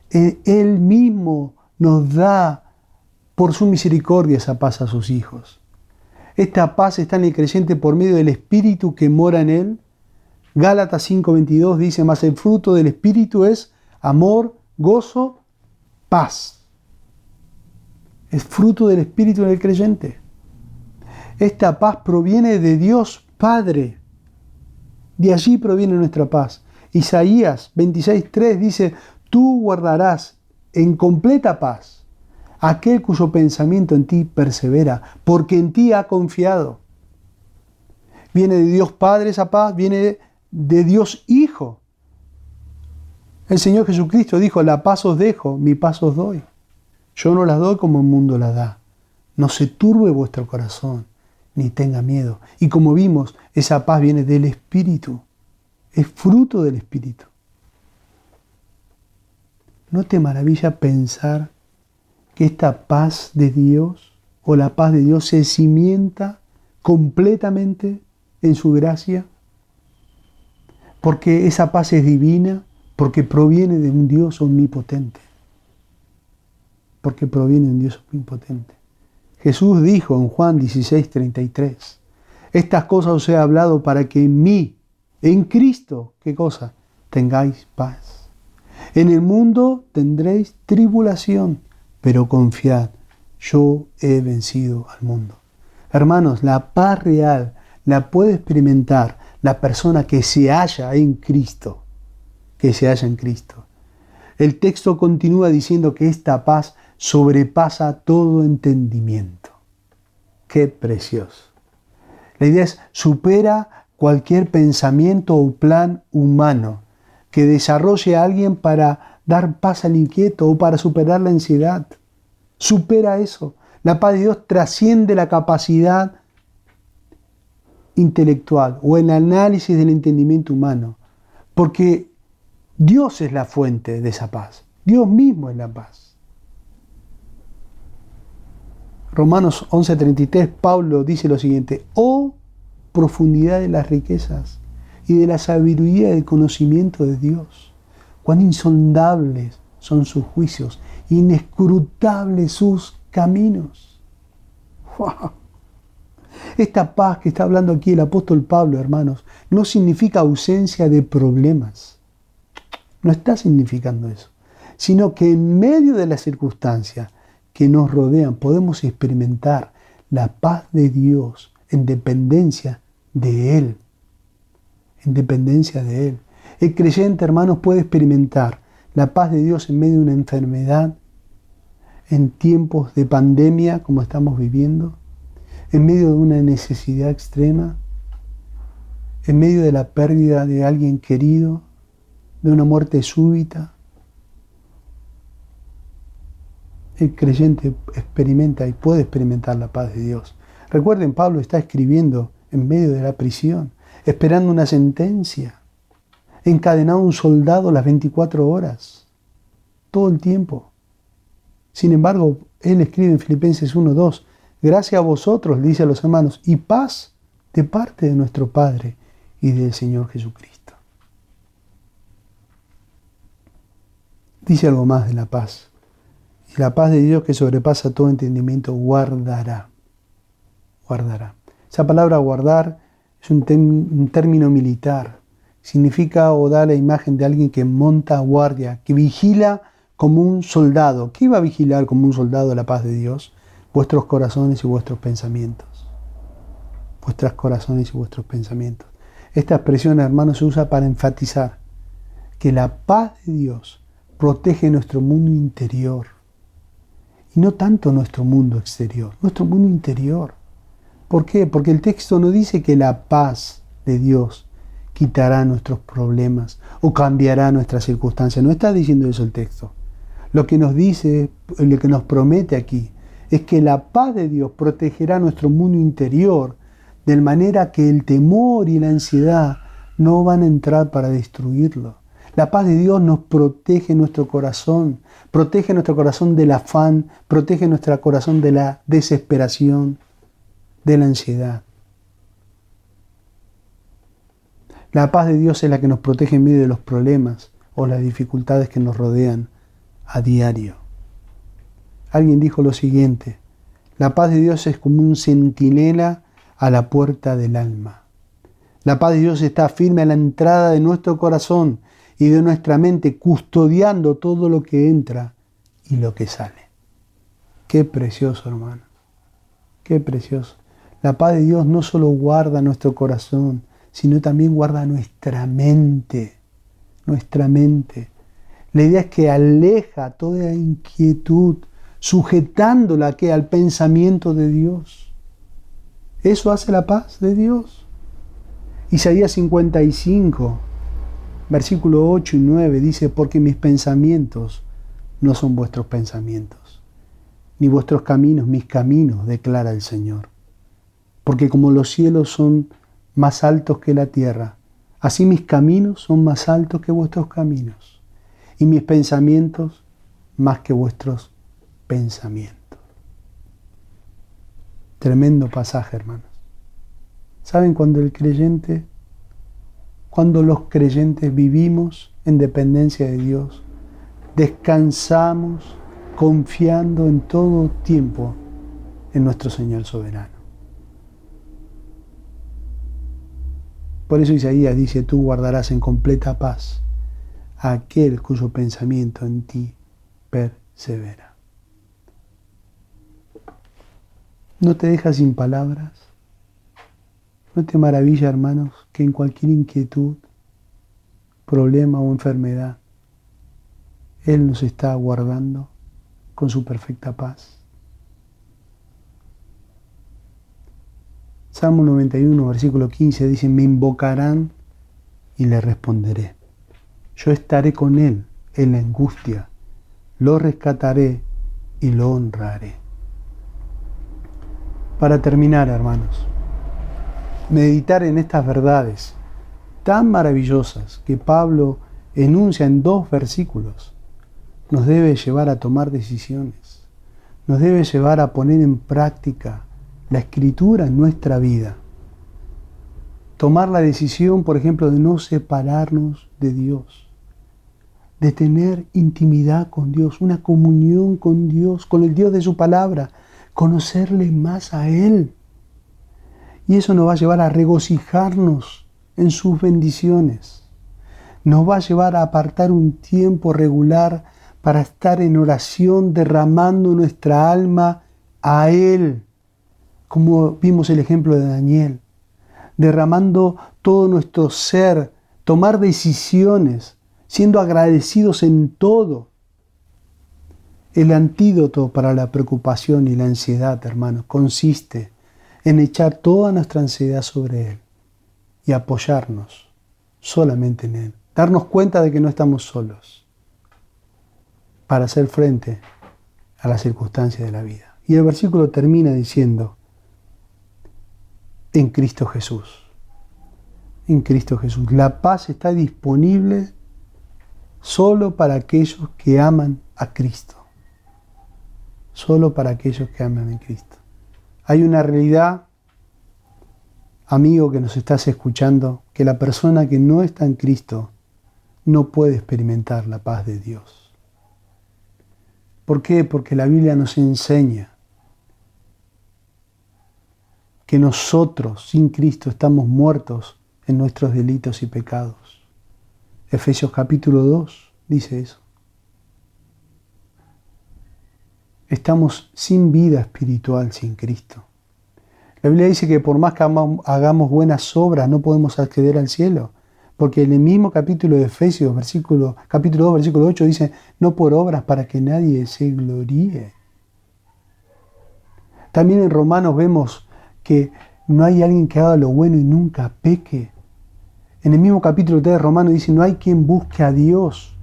Él mismo nos da por su misericordia esa paz a sus hijos. Esta paz está en el creyente por medio del Espíritu que mora en él. Gálatas 5:22 dice, mas el fruto del Espíritu es amor, gozo, paz. Es fruto del Espíritu en el creyente. Esta paz proviene de Dios Padre. De allí proviene nuestra paz. Isaías 26:3 dice, tú guardarás en completa paz aquel cuyo pensamiento en ti persevera, porque en ti ha confiado. Viene de Dios Padre esa paz, viene de Dios Hijo. El Señor Jesucristo dijo, la paz os dejo, mi paz os doy. Yo no las doy como el mundo las da. No se turbe vuestro corazón, ni tenga miedo. Y como vimos, esa paz viene del Espíritu. Es fruto del Espíritu. ¿No te maravilla pensar que esta paz de Dios o la paz de Dios se cimienta completamente en su gracia? Porque esa paz es divina, porque proviene de un Dios omnipotente. Porque proviene de un Dios omnipotente. Jesús dijo en Juan 16:33, estas cosas os he hablado para que en mí, en Cristo, ¿qué cosa? Tengáis paz. En el mundo tendréis tribulación, pero confiad, yo he vencido al mundo. Hermanos, la paz real la puede experimentar la persona que se halla en Cristo, que se halla en Cristo. El texto continúa diciendo que esta paz sobrepasa todo entendimiento. ¡Qué precioso! La idea es, supera cualquier pensamiento o plan humano que desarrolle a alguien para dar paz al inquieto o para superar la ansiedad. Supera eso. La paz de Dios trasciende la capacidad intelectual o el análisis del entendimiento humano, porque Dios es la fuente de esa paz. Dios mismo es la paz. Romanos 11:33, Pablo dice lo siguiente, oh profundidad de las riquezas y de la sabiduría y del conocimiento de Dios. Cuán insondables son sus juicios, inescrutables sus caminos. ¡Wow! Esta paz que está hablando aquí el apóstol Pablo, hermanos, no significa ausencia de problemas. No está significando eso. Sino que en medio de las circunstancias que nos rodean podemos experimentar la paz de Dios en dependencia de Él. En dependencia de Él. El creyente, hermanos, puede experimentar la paz de Dios en medio de una enfermedad, en tiempos de pandemia como estamos viviendo, en medio de una necesidad extrema, en medio de la pérdida de alguien querido, de una muerte súbita. El creyente experimenta y puede experimentar la paz de Dios. Recuerden, Pablo está escribiendo en medio de la prisión, esperando una sentencia, encadenado un soldado las 24 horas, todo el tiempo. Sin embargo, él escribe en Filipenses 1:2, gracias a vosotros, le dice a los hermanos, y paz de parte de nuestro Padre y del Señor Jesucristo. Dice algo más de la paz. Y la paz de Dios que sobrepasa todo entendimiento guardará. Guardará. Esa palabra guardar es un término militar. Significa o da la imagen de alguien que monta guardia, que vigila como un soldado. ¿Qué iba a vigilar como un soldado la paz de Dios? Vuestros corazones y vuestros pensamientos. Vuestros corazones y vuestros pensamientos. Esta expresión, hermanos, se usa para enfatizar que la paz de Dios protege nuestro mundo interior. Y no tanto nuestro mundo exterior, nuestro mundo interior. ¿Por qué? Porque el texto no dice que la paz de Dios quitará nuestros problemas o cambiará nuestras circunstancias. No está diciendo eso el texto. Lo que nos dice, lo que nos promete aquí, es que la paz de Dios protegerá nuestro mundo interior de manera que el temor y la ansiedad no van a entrar para destruirlo. La paz de Dios nos protege nuestro corazón del afán, protege nuestro corazón de la desesperación, de la ansiedad. La paz de Dios es la que nos protege en medio de los problemas o las dificultades que nos rodean a diario. Alguien dijo lo siguiente: la paz de Dios es como un centinela a la puerta del alma. La paz de Dios está firme a la entrada de nuestro corazón y de nuestra mente, custodiando todo lo que entra y lo que sale. Qué precioso, hermano. Qué precioso. La paz de Dios no solo guarda nuestro corazón, sino también guarda nuestra mente. Nuestra mente. La idea es que aleja toda inquietud, sujetándola al pensamiento de Dios. Eso hace la paz de Dios. Isaías 55, versículo 8 y 9 dice: porque mis pensamientos no son vuestros pensamientos, ni vuestros caminos mis caminos, declara el Señor. Porque como los cielos son más altos que la tierra, así mis caminos son más altos que vuestros caminos, y mis pensamientos más que vuestros pensamientos. Tremendo pasaje, hermanos. ¿Saben cuando los creyentes vivimos en dependencia de Dios, descansamos confiando en todo tiempo en nuestro Señor soberano? Por eso Isaías dice: tú guardarás en completa paz a aquel cuyo pensamiento en ti persevera. ¿No te deja sin palabras? ¿No te maravilla, hermanos, que en cualquier inquietud, problema o enfermedad, Él nos está guardando con su perfecta paz? Salmo 91, versículo 15 dice: me invocarán y le responderé. Yo estaré con él en la angustia, lo rescataré y lo honraré. Para terminar, hermanos, meditar en estas verdades tan maravillosas que Pablo enuncia en 2 versículos nos debe llevar a tomar decisiones, nos debe llevar a poner en práctica la Escritura en nuestra vida. Tomar la decisión, por ejemplo, de no separarnos de Dios, de tener intimidad con Dios, una comunión con Dios, con el Dios de su palabra, conocerle más a Él. Y eso nos va a llevar a regocijarnos en sus bendiciones. Nos va a llevar a apartar un tiempo regular para estar en oración, derramando nuestra alma a Él, como vimos el ejemplo de Daniel, derramando todo nuestro ser, tomar decisiones, siendo agradecidos en todo. El antídoto para la preocupación y la ansiedad, hermanos, consiste en echar toda nuestra ansiedad sobre Él y apoyarnos solamente en Él. Darnos cuenta de que no estamos solos para hacer frente a las circunstancias de la vida. Y el versículo termina diciendo: en Cristo Jesús. En Cristo Jesús. La paz está disponible solo para aquellos que aman a Cristo. Solo para aquellos que aman a Cristo. Hay una realidad, amigo que nos estás escuchando, que la persona que no está en Cristo no puede experimentar la paz de Dios. ¿Por qué? Porque la Biblia nos enseña que nosotros sin Cristo estamos muertos en nuestros delitos y pecados. Efesios capítulo 2 dice eso. Estamos sin vida espiritual sin Cristo. La Biblia dice que por más que hagamos buenas obras no podemos acceder al cielo, porque en el mismo capítulo de Efesios, capítulo 2, versículo 8 dice, no por obras para que nadie se gloríe. También en Romanos vemos que no hay alguien que haga lo bueno y nunca peque. En el mismo capítulo 3 de Romanos dice, no hay quien busque a Dios.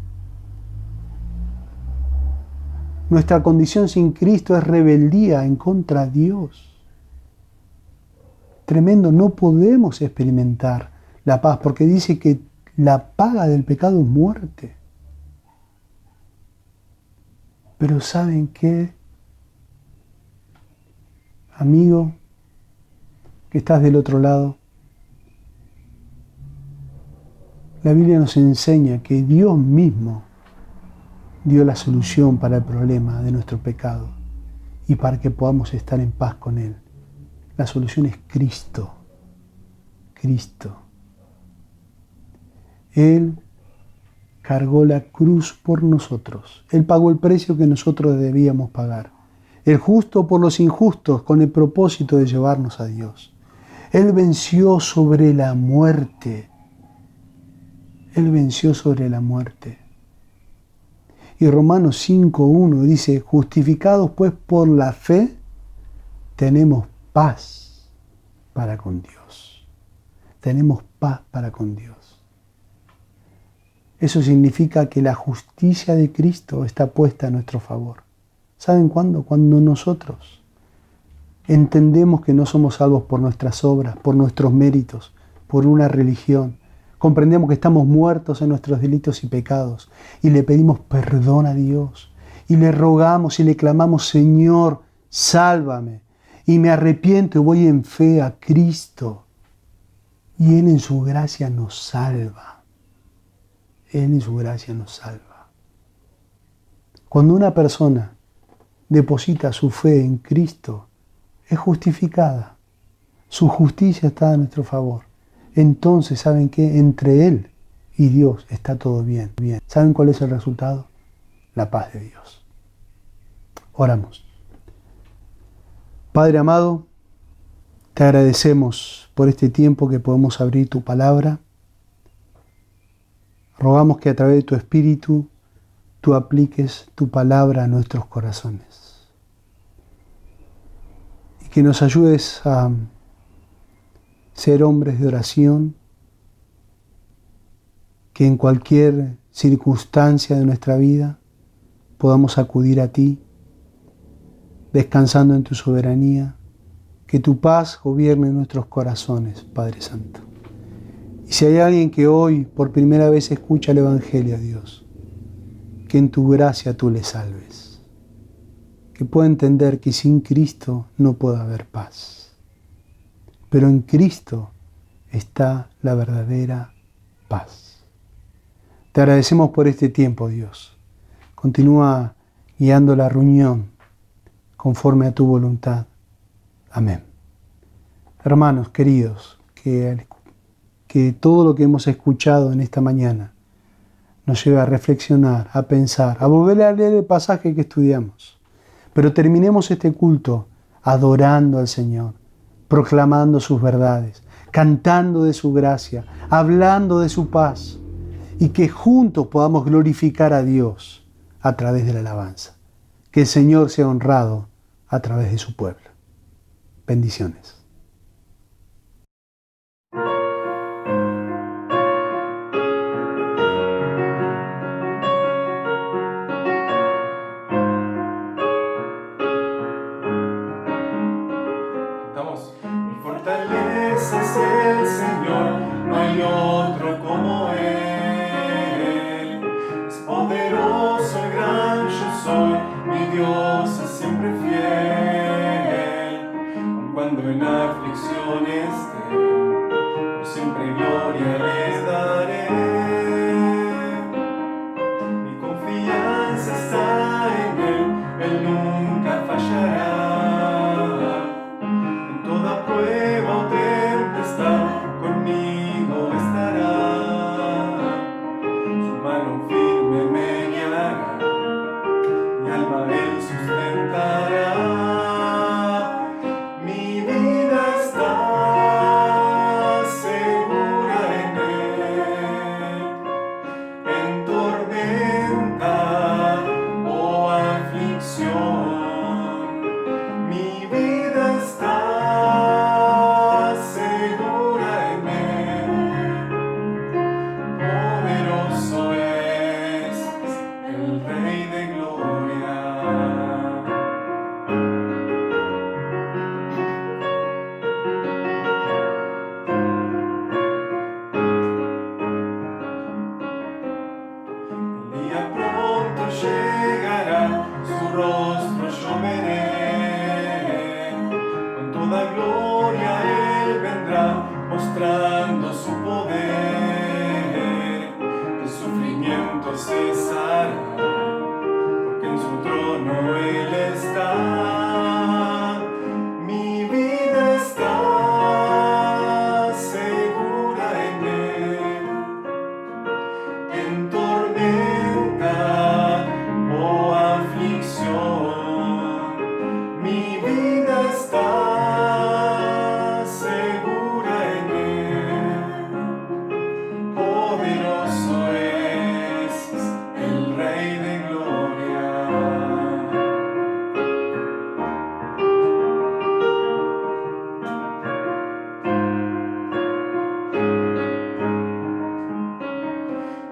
Nuestra condición sin Cristo es rebeldía en contra de Dios. Tremendo, no podemos experimentar la paz porque dice que la paga del pecado es muerte. Pero ¿saben qué? Amigo, que estás del otro lado, la Biblia nos enseña que Dios mismo dio la solución para el problema de nuestro pecado y para que podamos estar en paz con Él. La solución es Cristo. Cristo. Él cargó la cruz por nosotros. Él pagó el precio que nosotros debíamos pagar. El justo por los injustos con el propósito de llevarnos a Dios. Él venció sobre la muerte. Él venció sobre la muerte. Y Romanos 5:1 dice, justificados pues por la fe, tenemos paz para con Dios. Tenemos paz para con Dios. Eso significa que la justicia de Cristo está puesta a nuestro favor. ¿Saben cuándo? Cuando nosotros entendemos que no somos salvos por nuestras obras, por nuestros méritos, por una religión. Comprendemos que estamos muertos en nuestros delitos y pecados y le pedimos perdón a Dios y le rogamos y le clamamos, Señor, sálvame. Y me arrepiento y voy en fe a Cristo. Y Él en su gracia nos salva. Él en su gracia nos salva. Cuando una persona deposita su fe en Cristo, es justificada. Su justicia está a nuestro favor. Entonces, ¿saben qué? Entre Él y Dios está todo bien. ¿Saben cuál es el resultado? La paz de Dios. Oramos. Padre amado, te agradecemos por este tiempo que podemos abrir tu palabra. Rogamos que a través de tu Espíritu tú apliques tu palabra a nuestros corazones. Y que nos ayudes a ser hombres de oración, que en cualquier circunstancia de nuestra vida podamos acudir a ti, descansando en tu soberanía, que tu paz gobierne nuestros corazones, Padre Santo. Y si hay alguien que hoy por primera vez escucha el Evangelio, Dios, que en tu gracia tú le salves, que pueda entender que sin Cristo no puede haber paz, pero en Cristo está la verdadera paz. Te agradecemos por este tiempo, Dios. Continúa guiando la reunión conforme a tu voluntad. Amén. Hermanos queridos, que todo lo que hemos escuchado en esta mañana nos lleve a reflexionar, a pensar, a volver a leer el pasaje que estudiamos. Pero terminemos este culto adorando al Señor, proclamando sus verdades, cantando de su gracia, hablando de su paz, y que juntos podamos glorificar a Dios a través de la alabanza. Que el Señor sea honrado a través de su pueblo. Bendiciones.
Estamos. Mi fortaleza es el Señor, no hay otro como Él. Es poderoso el gran yo soy, mi Dios es siempre fiel. Cuando en mano firme me guiará, mi alma Él sustentará. Mi vida está segura en Él, en tormenta o aflicción. Mi vida está segura en Él. Poderoso es el Rey de gloria. El día pronto llegará, su rostro yo veré. Con toda gloria Él vendrá, mostrando su poder. El sufrimiento cesará, porque en su trono Él está. Mi vida está segura en Él, en tormenta o aflicción. Mi vida está segura en Él. Poderoso es el Rey de gloria.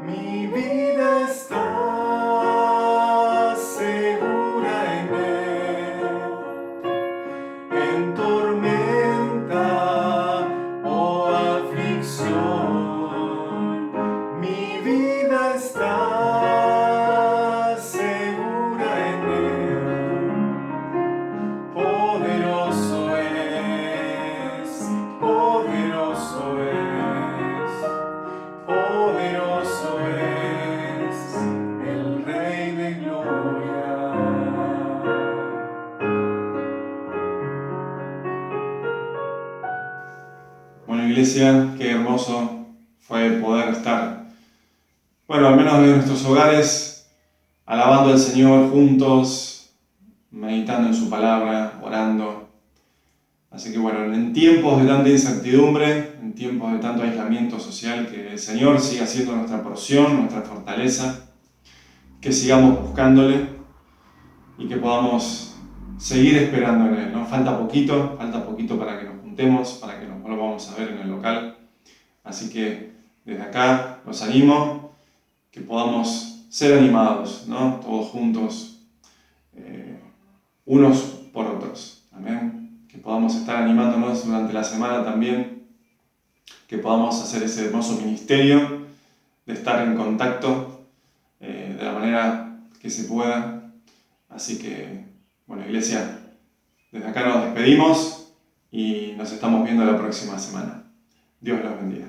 Mi vida está segura en Él, en tormenta o aflicción. Mi vida está segura en Él. Poderoso es, poderoso es, poderoso es el Rey de gloria. Bueno, iglesia, qué hermoso fue poder estar, al menos en nuestros hogares, alabando al Señor juntos, meditando en su palabra, orando. Así que en tiempos de tanta incertidumbre, en tiempos de tanto aislamiento social, que el Señor siga siendo nuestra porción, nuestra fortaleza, que sigamos buscándole y que podamos seguir esperando en Él, ¿no? Falta poquito para que nos juntemos, para que nos volvamos a ver en el local. Así que desde acá los animo, que podamos ser animados, ¿no? Todos juntos, unos por otros. Amén. Que podamos estar animándonos durante la semana también, que podamos hacer ese hermoso ministerio de estar en contacto de la manera que se pueda. Así que, iglesia, desde acá nos despedimos y nos estamos viendo la próxima semana. Dios los bendiga.